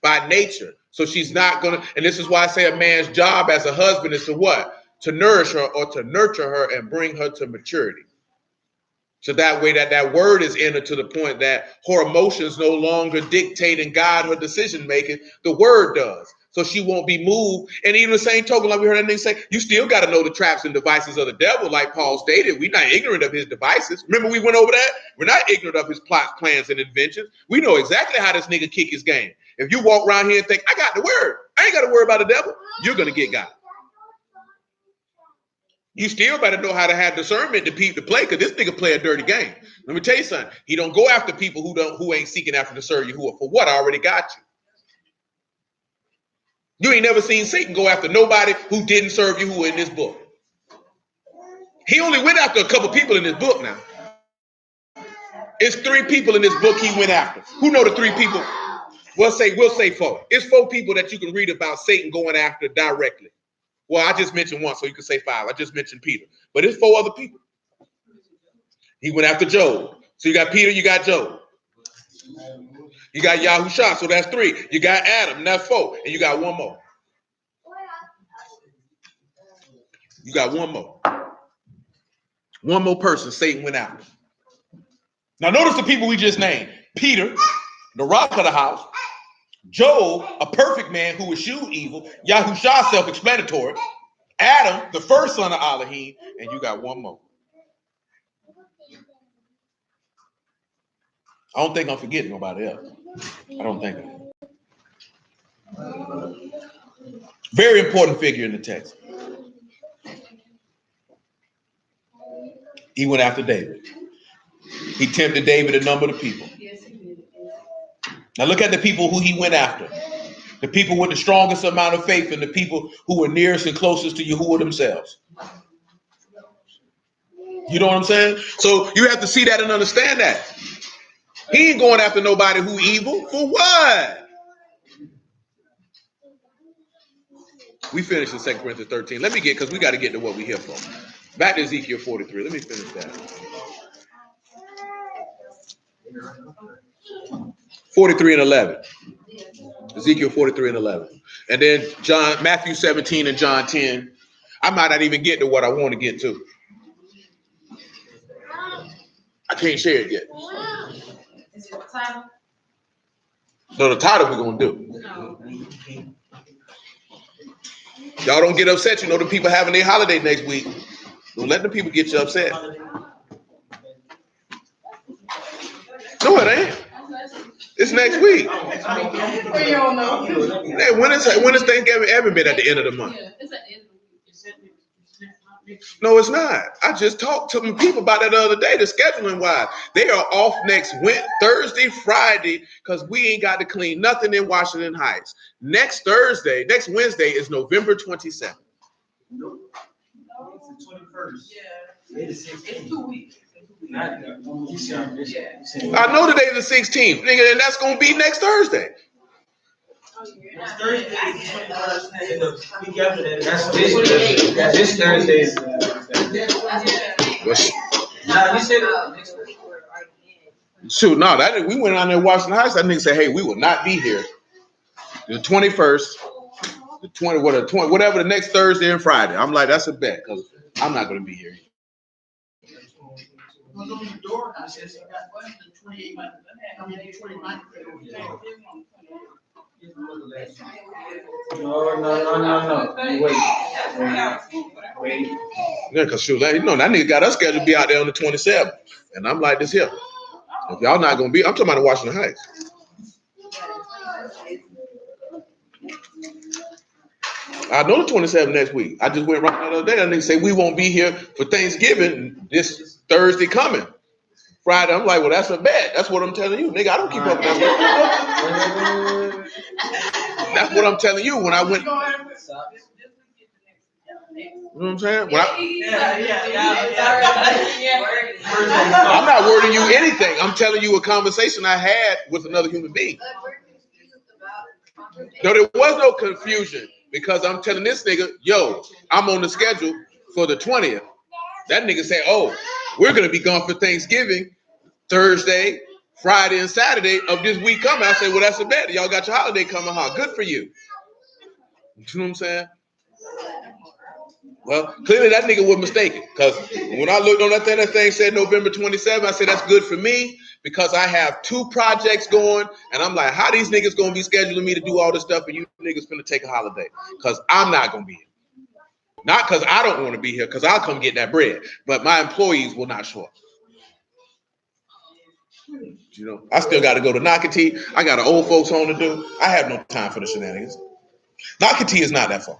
by nature. So she's not going to, and this is why I say a man's job as a husband is to what? To nourish her or to nurture her and bring her to maturity. So that way that word is in her to the point that her emotions no longer dictate and guide her decision making. The word does. So she won't be moved. And even the same token, like we heard that nigga say, you still got to know the traps and devices of the devil, like Paul stated. We're not ignorant of his devices. Remember we went over that? We're not ignorant of his plots, plans, and inventions. We know exactly how this nigga kick his game. If you walk around here and think, I got the word, I ain't got to worry about the devil, you're going to get got. You still better know how to have discernment to peep the play, because this nigga play a dirty game. Let me tell you something. He don't go after people who ain't seeking after to serve Yahuwah. For what? I already got you. You ain't never seen Satan go after nobody who didn't serve Yahuwah in this book. He only went after a couple people in this book now. It's 3 people in this book he went after. Who know the 3 people? We'll say 4. It's 4 people that you can read about Satan going after directly. Well, I just mentioned 1, so you can say 5. I just mentioned Peter. But it's 4 other people. He went after Job. So you got Peter, you got Job. You got Yahushua, so that's 3. You got Adam, and that's 4. And you got 1 more. You got 1 more. 1 more person Satan went after. Now notice the people we just named. Peter, the rock of the house. Job, a perfect man who eschewed evil. Yahushua, self-explanatory. Adam, the first son of Elohim. And you got 1 more. I don't think I'm forgetting nobody else. I don't think. Very important figure in the text. He went after David. He tempted David to number the people. Now look at the people who he went after. The people with the strongest amount of faith and the people who were nearest and closest to Yahuwah themselves. You know what I'm saying? So you have to see that and understand that. He ain't going after nobody who evil. For what? We finished in 2 Corinthians 13. Let me get, because we got to get to what we here for. Back to Ezekiel 43. Let me finish that. 43 and 11. Ezekiel 43 and 11. And then Matthew 17 and John 10. I might not even get to what I want to get to. I can't share it yet. Is it the title? No, the title we're going to do. No. Y'all don't get upset. You know the people having their holiday next week. Don't let the people get you upset. No, it ain't. It's next week. We don't know. Hey, when is Thanksgiving ever been at the end of the month? Yeah, it's at the end of the week. No, it's not. I just talked to some people about that the other day, the scheduling wise. They are off next Thursday, Friday, because we ain't got to clean nothing in Washington Heights. Next Wednesday is November 27th. No. It's the 21st. Yeah. It's 2 weeks. I know today's the 16th, nigga, and that's gonna be next Thursday. Next Thursday is the 21st, and the week after that, that's this Thursday. Nah, you said next Thursday. Shoot, no, we went on there Washington Heights. That nigga said, "Hey, we will not be here the 21st, the 20, whatever the next Thursday and Friday." I'm like, that's a bet because I'm not gonna be here. No, Wait. Yeah, because shoot, that nigga got us scheduled to be out there on the 27th. And I'm like this here. If y'all not gonna be, I'm talking about in Washington Heights. I know the 27th next week. I just went right the other day. And they say we won't be here for Thanksgiving this Thursday coming. Friday. I'm like, well, that's a bet. That's what I'm telling you, nigga. I don't keep up with that. That's what I'm telling you when I went. You know what I'm saying? I'm not wording you anything. I'm telling you a conversation I had with another human being. No, there was no confusion because I'm telling this nigga, yo, I'm on the schedule for the 20th. That nigga said, oh, we're going to be gone for Thanksgiving Thursday, Friday, and Saturday of this week coming. I said, well, that's a bet. Y'all got your holiday coming, huh? Good for you. You know what I'm saying? Well, clearly that nigga was mistaken because when I looked on that thing said November 27th. I said, that's good for me because I have 2 projects going. And I'm like, how these niggas going to be scheduling me to do all this stuff and you niggas finna take a holiday? Because I'm not going to be here. Not because I don't want to be here, because I'll come get that bread. But my employees will not show up. You know, I still got to go to Nocatee. I got an old folks home to do. I have no time for the shenanigans. Nocatee is not that far.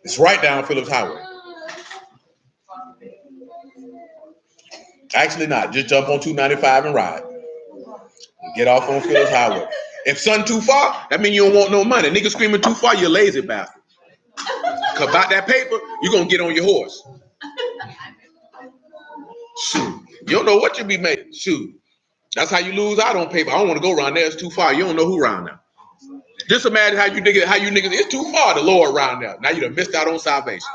It's right down Phillips Highway. Actually not. Just jump on 295 and ride. Get off on Phillips Highway. If something too far, that means you don't want no money. Nigga screaming too far, you're lazy bastard. Cause about that paper, you're going to get on your horse. Shoot. You don't know what you be making. Shoot. That's how you lose out on paper. I don't want to go around there. It's too far. You don't know who around there. Just imagine how you niggas, it's too far to lower around there. Now you done missed out on salvation.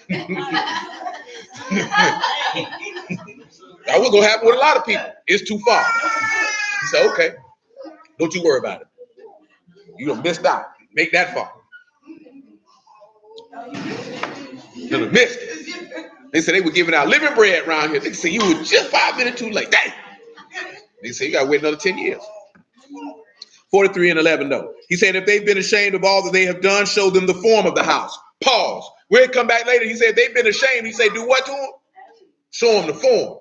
That was gonna happen with a lot of people. It's too far. You say, okay, don't you worry about it. You done missed out. Make that far. You done missed it. They said they were giving out living bread around here. They said you were just 5 minutes too late. Dang. They said you gotta wait another 10 years. 43 and 11 though. He said if they've been ashamed of all that they have done, show them the form of the house. Pause. We'll come back later. He said they've been ashamed. He said do what to them? Show them the form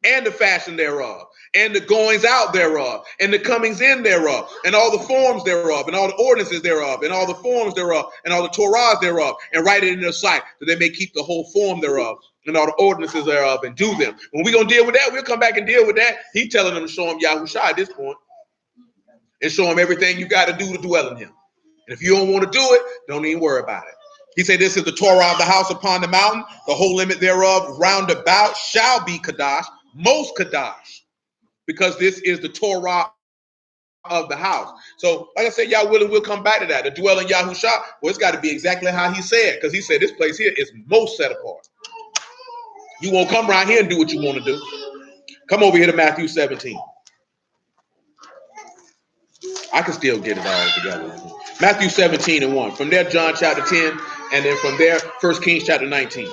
and the fashion thereof and the goings out thereof and the comings in thereof and all the forms thereof and all the ordinances thereof and all the forms thereof and all the Torahs thereof and write it in their sight that they may keep the whole form thereof and all the ordinances thereof and do them. When we're going to deal with that, we'll come back and deal with that. He's telling them to show them Yahushua at this point. and show him everything you got to do to dwell in him. And if you don't want to do it, don't even worry about it. He said, this is the Torah of the house upon the mountain. The whole limit thereof round about shall be Kadash, most Kadash, because this is the Torah of the house. So, like I said, y'all we'll come back to that. To dwell in Yahusha, well, it's got to be exactly how he said, because he said this place here is most set apart. You won't come around here and do what you want to do. Come over here to Matthew 17. I can still get it all together. Matthew 17 and 1. From there, John chapter 10, and then from there, 1 Kings chapter 19.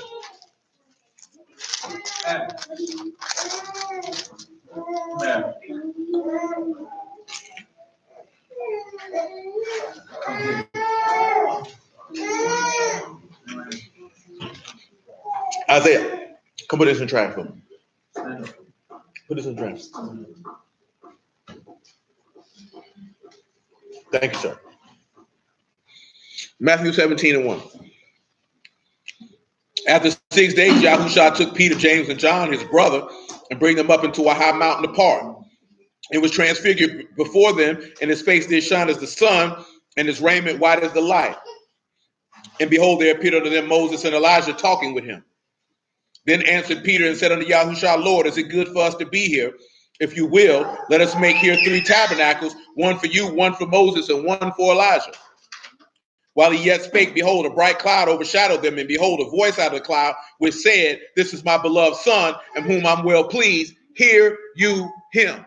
Isaiah, come put this in track for me. Put this in track. Thank you, sir. Matthew 17 and 1. After 6 days, Yahushua took Peter, James, and John, his brother, and bring them up into a high mountain apart. It was transfigured before them, and his face did shine as the sun, and his raiment white as the light. And behold, there appeared unto them Moses and Elijah talking with him. Then answered Peter and said unto Yahushua, Lord, is it good for us to be here? If you will, let us make here 3 tabernacles, one for you, one for Moses, and one for Elijah. While he yet spake, behold, a bright cloud overshadowed them, and behold, a voice out of the cloud, which said, This is my beloved Son, in whom I'm well pleased. Hear you him.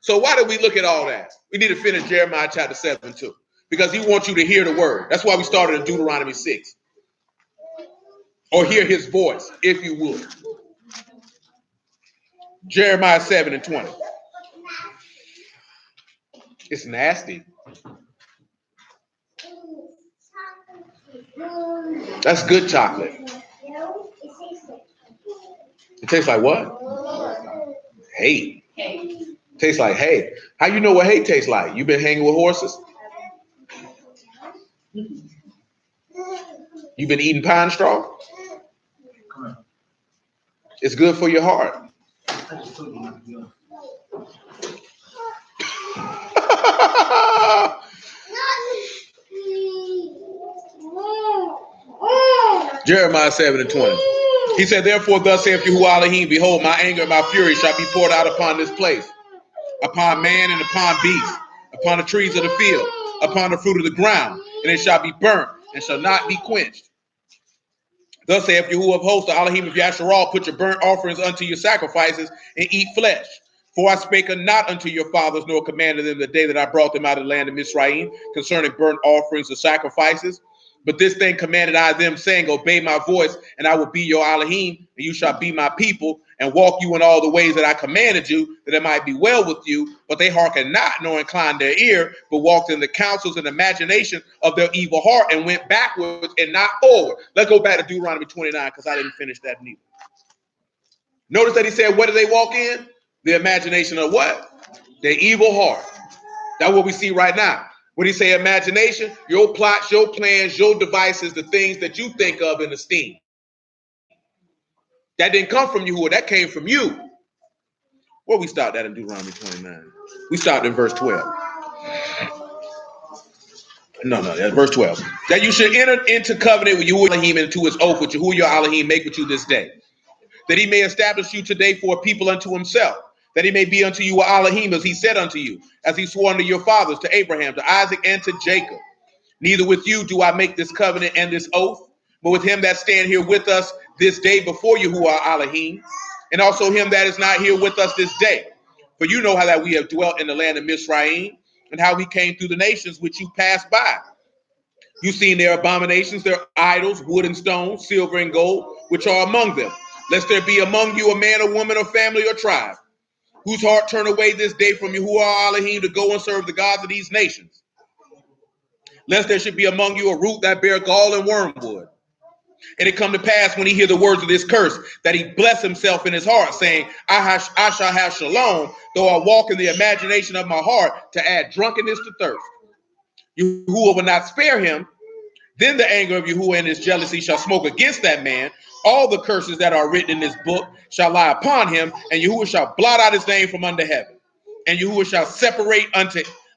So why did we look at all that? We need to finish Jeremiah chapter 7 too, because he wants you to hear the word. That's why we started in Deuteronomy 6. Or hear his voice, if you would. Jeremiah 7 and 20. It's nasty. That's good chocolate. It tastes like what? Hay. Tastes like hay. How you know what hay tastes like? You been hanging with horses? You been eating pine straw? It's good for your heart. Jeremiah 7 and 20. He said, Therefore, thus saith Yahuwah Elohim, behold, my anger and my fury shall be poured out upon this place, upon man and upon beast, upon the trees of the field, upon the fruit of the ground, and it shall be burnt and shall not be quenched. Thus saith Yahuwah of hosts, the Elohim of Yasharal, put your burnt offerings unto your sacrifices and eat flesh. For I spake not unto your fathers, nor commanded them the day that I brought them out of the land of Mizraim concerning burnt offerings and sacrifices. But this thing commanded I them, saying, Obey my voice, and I will be your Elohim, and you shall be my people, and walk you in all the ways that I commanded you, that it might be well with you. But they hearkened not, nor inclined their ear, but walked in the counsels and imagination of their evil heart, and went backwards and not forward. Let's go back to Deuteronomy 29, because I didn't finish that neither. Notice that he said, what did they walk in? The imagination of what? Their evil heart. That's what we see right now. When he say imagination, your plots, your plans, your devices, the things that you think of and esteem. That didn't come from you, that came from you. Where we start that in Deuteronomy 29? We started in verse 12. No, that's verse 12. That you should enter into covenant with Yahuwah Elohim and to his oath with Yahuwah your Elohim make with you this day. That he may establish you today for a people unto himself. That he may be unto you a Elohim, as he said unto you, as he swore unto your fathers, to Abraham, to Isaac, and to Jacob. Neither with you do I make this covenant and this oath, but with him that stand here with us this day before you, who are Elohim, and also him that is not here with us this day. For you know how that we have dwelt in the land of Mizraim, and how we came through the nations which you passed by. You seen their abominations, their idols, wood and stone, silver and gold, which are among them. Lest there be among you a man or woman or family or tribe, whose heart turn away this day from you, who are Elohim, to go and serve the gods of these nations. Lest there should be among you a root that bear gall and wormwood. And it come to pass when he hear the words of this curse, that he bless himself in his heart, saying, I shall have shalom, though I walk in the imagination of my heart, to add drunkenness to thirst. Yahuwah will not spare him. Then the anger of Yahuwah and his jealousy shall smoke against that man. All the curses that are written in this book shall lie upon him, and Yahuwah shall blot out his name from under heaven. And Yahuwah shall separate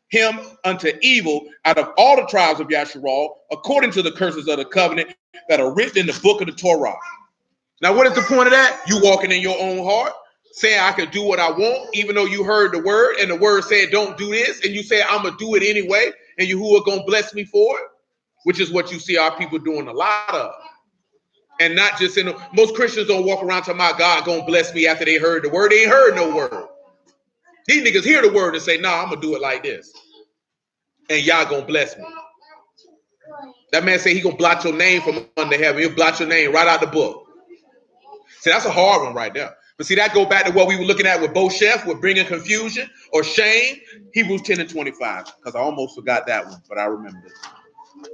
him unto evil out of all the tribes of Yasharal, according to the curses of the covenant that are written in the book of the Torah. Now, what is the point of that? You walking in your own heart, saying I can do what I want, even though you heard the word, and the word said don't do this, and you say I'm going to do it anyway, and Yahuwah going to bless me for it, which is what you see our people doing a lot of. And not just most Christians don't walk around talking about God going to bless me after they heard the word. They ain't heard no word. These niggas hear the word and say, nah, I'm going to do it like this. And y'all going to bless me. That man say he going to blot your name from under heaven. He'll blot your name right out the book. See, that's a hard one right there. But see, that go back to what we were looking at with Bosheth, with bringing confusion or shame. Hebrews 10 and 25, because I almost forgot that one, but I remember it.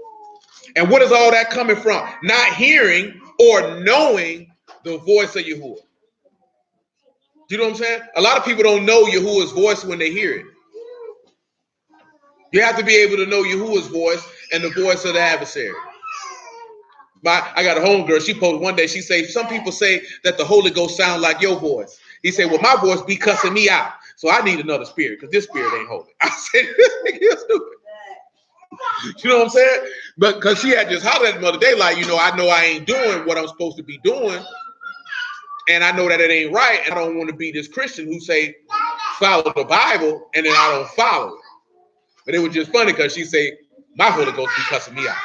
And what is all that coming from? Not hearing or knowing the voice of Yahuwah. Do you know what I'm saying? A lot of people don't know Yahuwah's voice when they hear it. You have to be able to know Yahuwah's voice and the voice of the adversary. I got a homegirl. She posted one day. She said, some people say that the Holy Ghost sound like your voice. He said, well, my voice be cussing me out. So I need another spirit because this spirit ain't holy. I said, this nigga is stupid. You know what I'm saying? But because she had just hollered at him the other day, like, I know I ain't doing what I'm supposed to be doing. And I know that it ain't right. And I don't want to be this Christian who say, follow the Bible, and then I don't follow it. But it was just funny because she said, my Holy Ghost be cussing me out.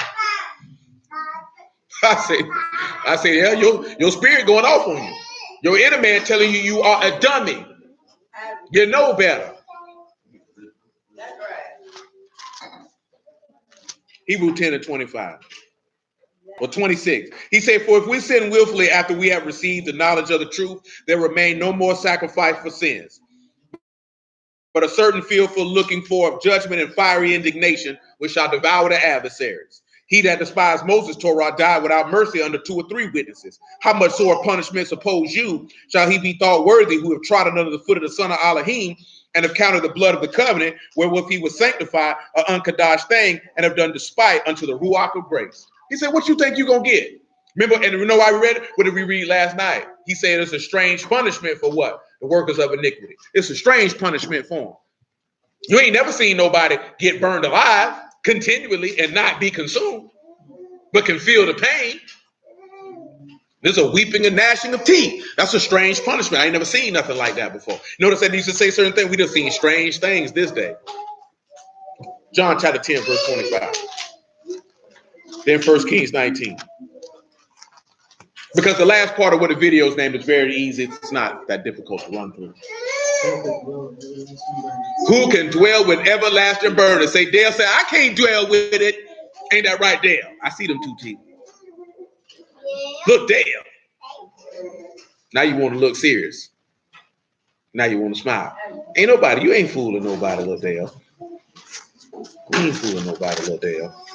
I say, yeah, your spirit going off on you. Your inner man telling you you are a dummy. You know better. That's right. Hebrews 10 and 25. Or 26. He said, for if we sin willfully after we have received the knowledge of the truth, there remain no more sacrifice for sins, but a certain fearful looking for of judgment and fiery indignation, which shall devour the adversaries. He that despised Moses' Torah died without mercy under 2 or 3 witnesses. How much sore punishment suppose you shall he be thought worthy who have trodden under the foot of the son of Elohim and have counted the blood of the covenant wherewith he was sanctified an unkadash thing and have done despite unto the ruach of grace. He said, what you think you're going to get? Remember, and you know why we read it? What did we read last night? He said it's a strange punishment for what? The workers of iniquity. It's a strange punishment for them. You ain't never seen nobody get burned alive continually and not be consumed, but can feel the pain. There's a weeping and gnashing of teeth. That's a strange punishment. I ain't never seen nothing like that before. Notice that he used to say certain things. We done seen strange things this day. John chapter 10, verse 25. Then 1 Kings 19. Because the last part of what the video's named is very easy. It's not that difficult to run through. Who can dwell with everlasting burden? Say, Dale said, I can't dwell with it. Ain't that right, Dale? I see them two teeth. Look, Dale. Now you want to look serious. Now you want to smile. Ain't nobody. You ain't fooling nobody, little Dale. You ain't fooling nobody, little Dale.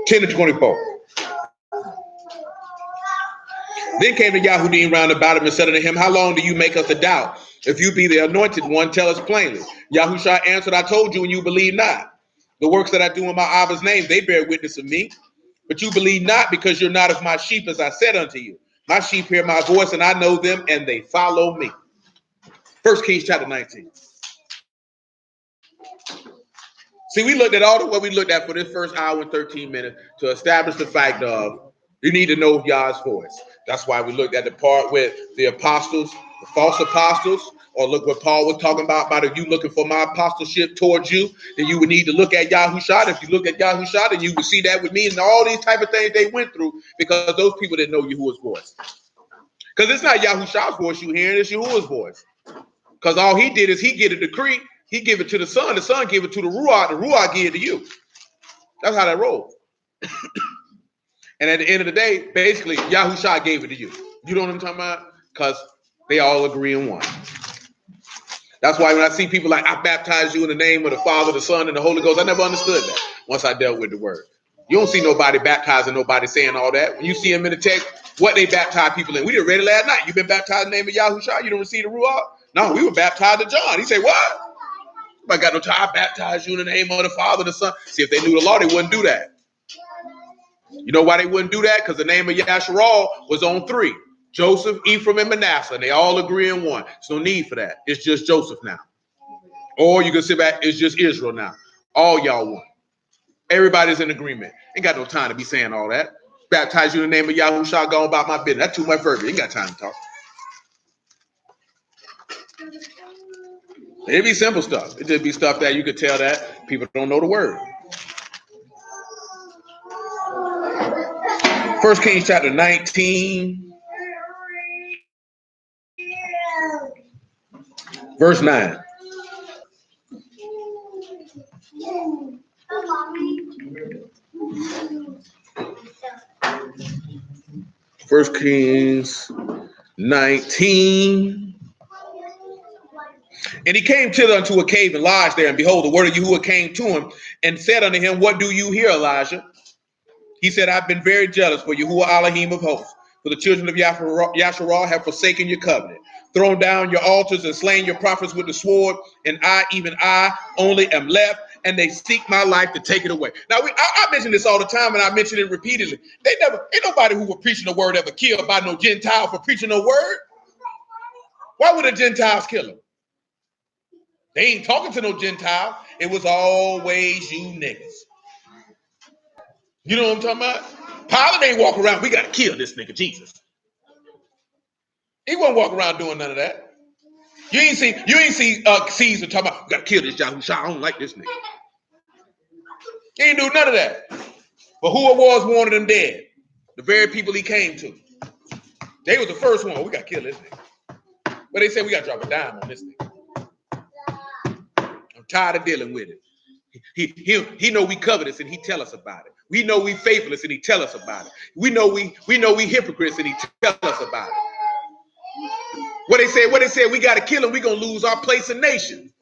10 to 24. Then came the Yahudim round about him and said unto him, how long do you make us to doubt? If you be the anointed one, tell us plainly. Yahushua answered, I told you and you believe not. The works that I do in my Abba's name, they bear witness of me. But you believe not because you're not of my sheep, as I said unto you. My sheep hear my voice and I know them and they follow me. 1 Kings chapter 19. See, we looked at all the what we looked at for this first hour and 13 minutes to establish the fact of you need to know Yah's voice. That's why we looked at the part with the apostles, the false apostles, or look what Paul was talking about if you looking for my apostleship towards you, then you would need to look at Yahushua. If you look at Yahushua, then you would see that with me and all these type of things they went through because those people didn't know Yahuwah's voice. Because it's not Yahushua's voice you hearing, it's Yahuwah's voice. Because all he did is he get a decree, he give it to the son give it to the Ruach give it to you. That's how that rolls. And at the end of the day, basically, Yahushua gave it to you. You know what I'm talking about? Because they all agree in one. That's why when I see people like, I baptize you in the name of the Father, the Son, and the Holy Ghost, I never understood that once I dealt with the word. You don't see nobody baptizing nobody saying all that. When you see them in the text, what they baptize people in. We did read it last night. You've been baptized in the name of Yahushua? You don't receive the Ruach? No, we were baptized in John. He said, what? I got no time. I baptize you in the name of the Father, the Son. See, if they knew the law, they wouldn't do that. You know why they wouldn't do that? Because the name of Yasharal was on 3. Joseph, Ephraim, and Manasseh. And they all agree in one. There's no need for that. It's just Joseph now. Or you can sit back, it's just Israel now. All y'all want. Everybody's in agreement. Ain't got no time to be saying all that. Baptize you in the name of Yahushua, go about my business. That's too much verbiage. Ain't got time to talk. It'd be simple stuff. It'd just be stuff that you could tell that people don't know the word. 1 Kings chapter 19, verse 9. First Kings 19. And he came thither unto a cave and lodged there. And behold, the word of Yahuwah came to him and said unto him, what do you here, Elijah? He said, I've been very jealous for Yahuwah Elohim of hosts. For the children of Yasharah have forsaken your covenant, thrown down your altars and slain your prophets with the sword. And I, even I, only am left, and they seek my life to take it away. Now, I mention this all the time, and I mention it repeatedly. Ain't nobody who was preaching the word ever killed by no Gentile for preaching no word. Why would the Gentiles kill him? They ain't talking to no Gentile. It was always you niggas. You know what I'm talking about? Pilate ain't walk around, we got to kill this nigga Jesus. He wasn't walking around doing none of that. You ain't see Caesar talking about, we got to kill this Yahushua. I don't like this nigga. He ain't do none of that. But who it was wanted him dead? The very people he came to. They was the first one. We got to kill this nigga. But they said we got to drop a dime on this nigga. I'm tired of dealing with it. He know we covetous and he tell us about it. We know we faithless and he tell us about it. We know we hypocrites and he tell us about it. What they said, we got to kill him, we gonna lose our place in nation.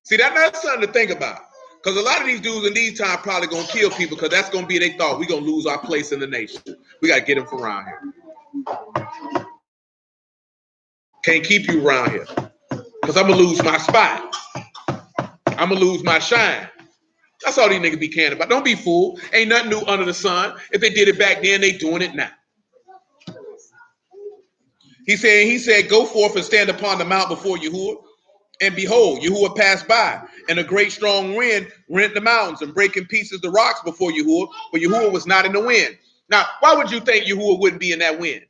See, that's something to think about. Because a lot of these dudes in these times probably gonna kill people because that's gonna be their thought. We gonna lose our place in the nation. We gotta get them from around here. Can't keep you around here. Because I'm gonna lose my spot. I'm gonna lose my shine. That's all these niggas be caring about. Don't be fooled. Ain't nothing new under the sun. If they did it back then, they doing it now. He said, go forth and stand upon the mount before Yahuwah. And behold, Yahuwah passed by, and a great strong wind rent the mountains and break in pieces the rocks before Yahuwah, but Yahuwah was not in the wind. Now, why would you think Yahuwah wouldn't be in that wind?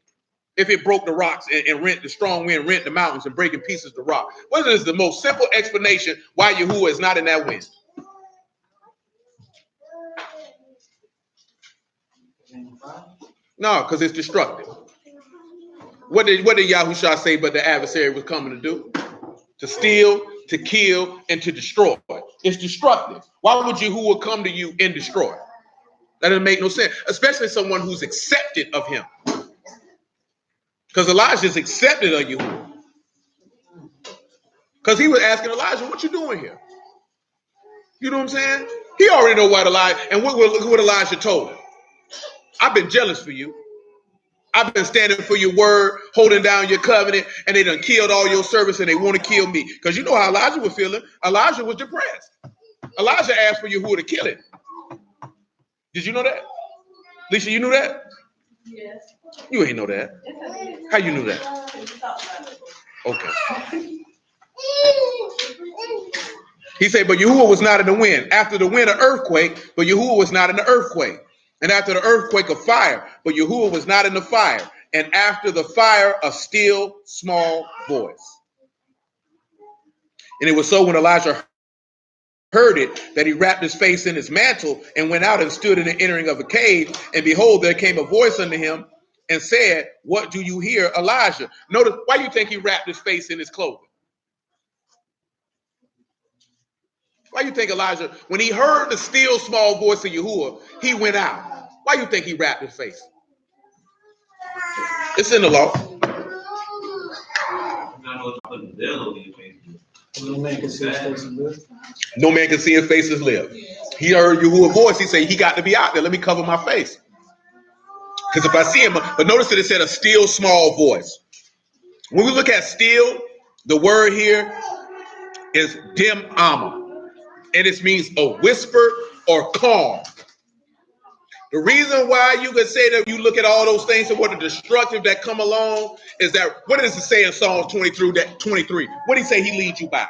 If it broke the rocks and rent the strong wind, rent the mountains and break in pieces the rock. What is the most simple explanation why Yahuwah is not in that wind? No, because it's destructive. What did Yahushua say but the adversary was coming to do? To steal, to kill, and to destroy. It's destructive. Why would Yahuwah come to you and destroy? That doesn't make no sense, especially someone who's accepted of him. Because Elijah's accepted of Yahuwah. Because he was asking Elijah, what you doing here? You know what I'm saying? He already know what Elijah, and look what Elijah told him. I've been jealous for you. I've been standing for your word, holding down your covenant, and they done killed all your servants and they want to kill me. Because you know how Elijah was feeling. Elijah was depressed. Elijah asked for Yahuwah to kill him. Did you know that? Lisa, you knew that? Yes. You ain't know that. How you knew that? Okay. He said, but Yahuwah was not in the wind. After the wind, an earthquake, but Yahuwah was not in the earthquake. And after the earthquake, a fire, but Yahuwah was not in the fire. And after the fire, a still small voice. And it was so when Elijah heard it that he wrapped his face in his mantle and went out and stood in the entering of a cave. And behold, there came a voice unto him and said, what do you hear, Elijah? Notice, why do you think he wrapped his face in his clothing? Why you think Elijah, when he heard the still small voice of Yahuwah, he went out? Why you think he wrapped his face? It's in the law. No man can see his face and live. No man can see his face and live. He heard Yahuwah's voice. He said, he got to be out there. Let me cover my face. Because if I see him, but notice that it said a still small voice. When we look at still, the word here is dim amma. And it means a whisper or calm. The reason why you could say that you look at all those things and what the destructive that come along is that, what does it say in Psalms 23? What did he say he leads you by?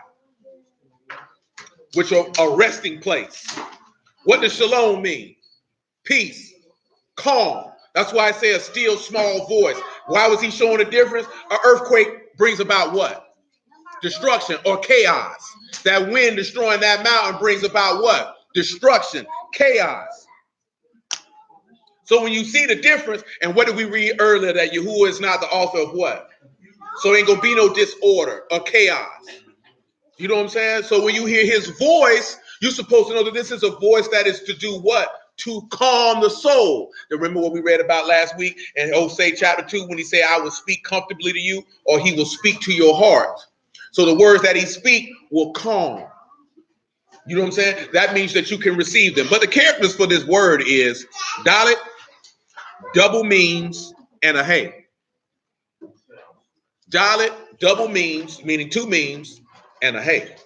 Which are a resting place. What does shalom mean? Peace, calm. That's why I say a still small voice. Why was he showing a difference? An earthquake brings about what? Destruction or chaos. That wind destroying that mountain brings about what? Destruction, chaos. So when you see the difference, and what did we read earlier? That Yahuwah is not the author of what? So ain't gonna be no disorder or chaos. You know what I'm saying? So when you hear his voice, you're supposed to know that this is a voice that is to do what? To calm the soul. Remember what we read about last week in Hosea chapter 2 when he said, I will speak comfortably to you, or he will speak to your heart. So the words that he speak will calm. You know what I'm saying? That means that you can receive them. But the characters for this word is Dalet, double means, and a hey. Dalet, double means, meaning two means, and a hey.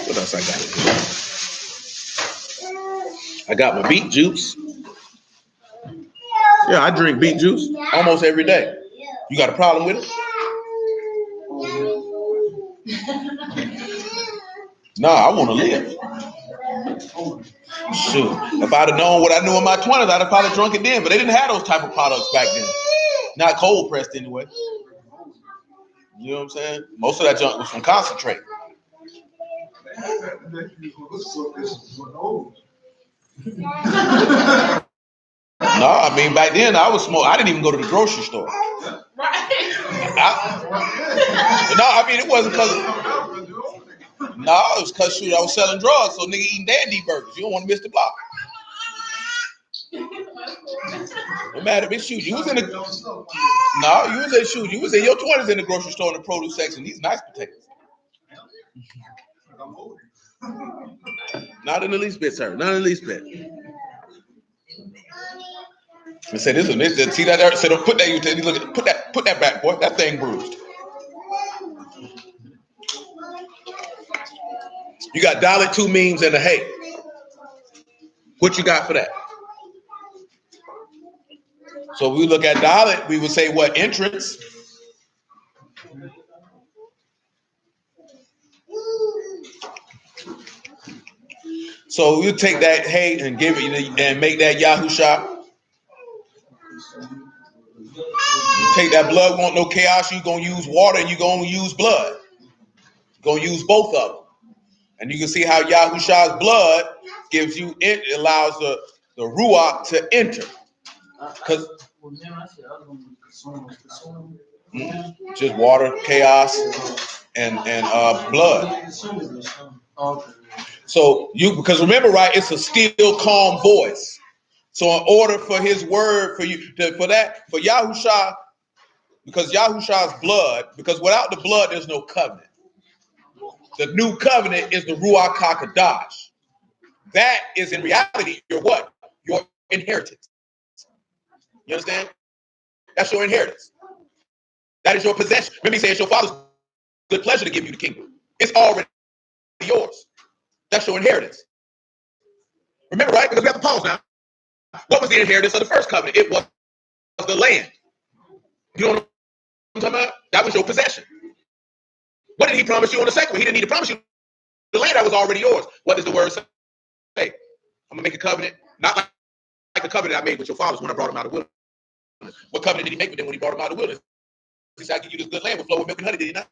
What else I got? I got my beet juice. Yeah, I drink beet juice almost every day. You got a problem with it? Nah, I want to live. Shoot. If I'd have known what I knew in my 20s, I'd have probably drunk it then. But they didn't have those type of products back then. Not cold pressed anyway. You know what I'm saying? Most of that junk was from concentrate. No, I mean back then I was smoking. I didn't even go to the grocery store. Right. I mean it wasn't because. No, it was because shoot, I was selling drugs, so nigga eating dandy burgers. You don't want to miss the block. No matter if shoot, you was in the. No, you was in shoot. You was in your 20s in the grocery store in the produce section. These nice potatoes. Not in the least bit, sir. Not in the least bit. I said, this is see that there? So don't put that. You look, put that back, boy. That thing bruised. You got Dalet, two memes, and a hey. What you got for that? So if we look at Dalet, we would say what? Entrance. So you take that hey and give it and make that Yahusha. Take that blood, want no chaos, you're going to use water and you're going to use blood. You're going to use both of them. And you can see how Yahusha's blood gives you, it allows the Ruach to enter. Because just water, chaos, and blood. So because remember, right, it's a still calm voice. So in order for his word, for Yahusha, because Yahusha's blood, because without the blood, there's no covenant. The new covenant is the Ruach HaKodesh. That is in reality your what? Your inheritance. You understand? That's your inheritance. That is your possession. Remember he said it's your father's good pleasure to give you the kingdom. It's already yours. That's your inheritance. Remember, right? Because we have to pause now. What was the inheritance of the first covenant? It was the land. You know what I'm talking about? That was your possession. What did he promise you on the second one? He didn't need to promise you the land that was already yours. What does the word say? I'm gonna make a covenant, not like the covenant I made with your fathers when I brought them out of the wilderness. What covenant did he make with them when he brought them out of the wilderness? He said, I give you this good land with flow with milk and honey, did he not?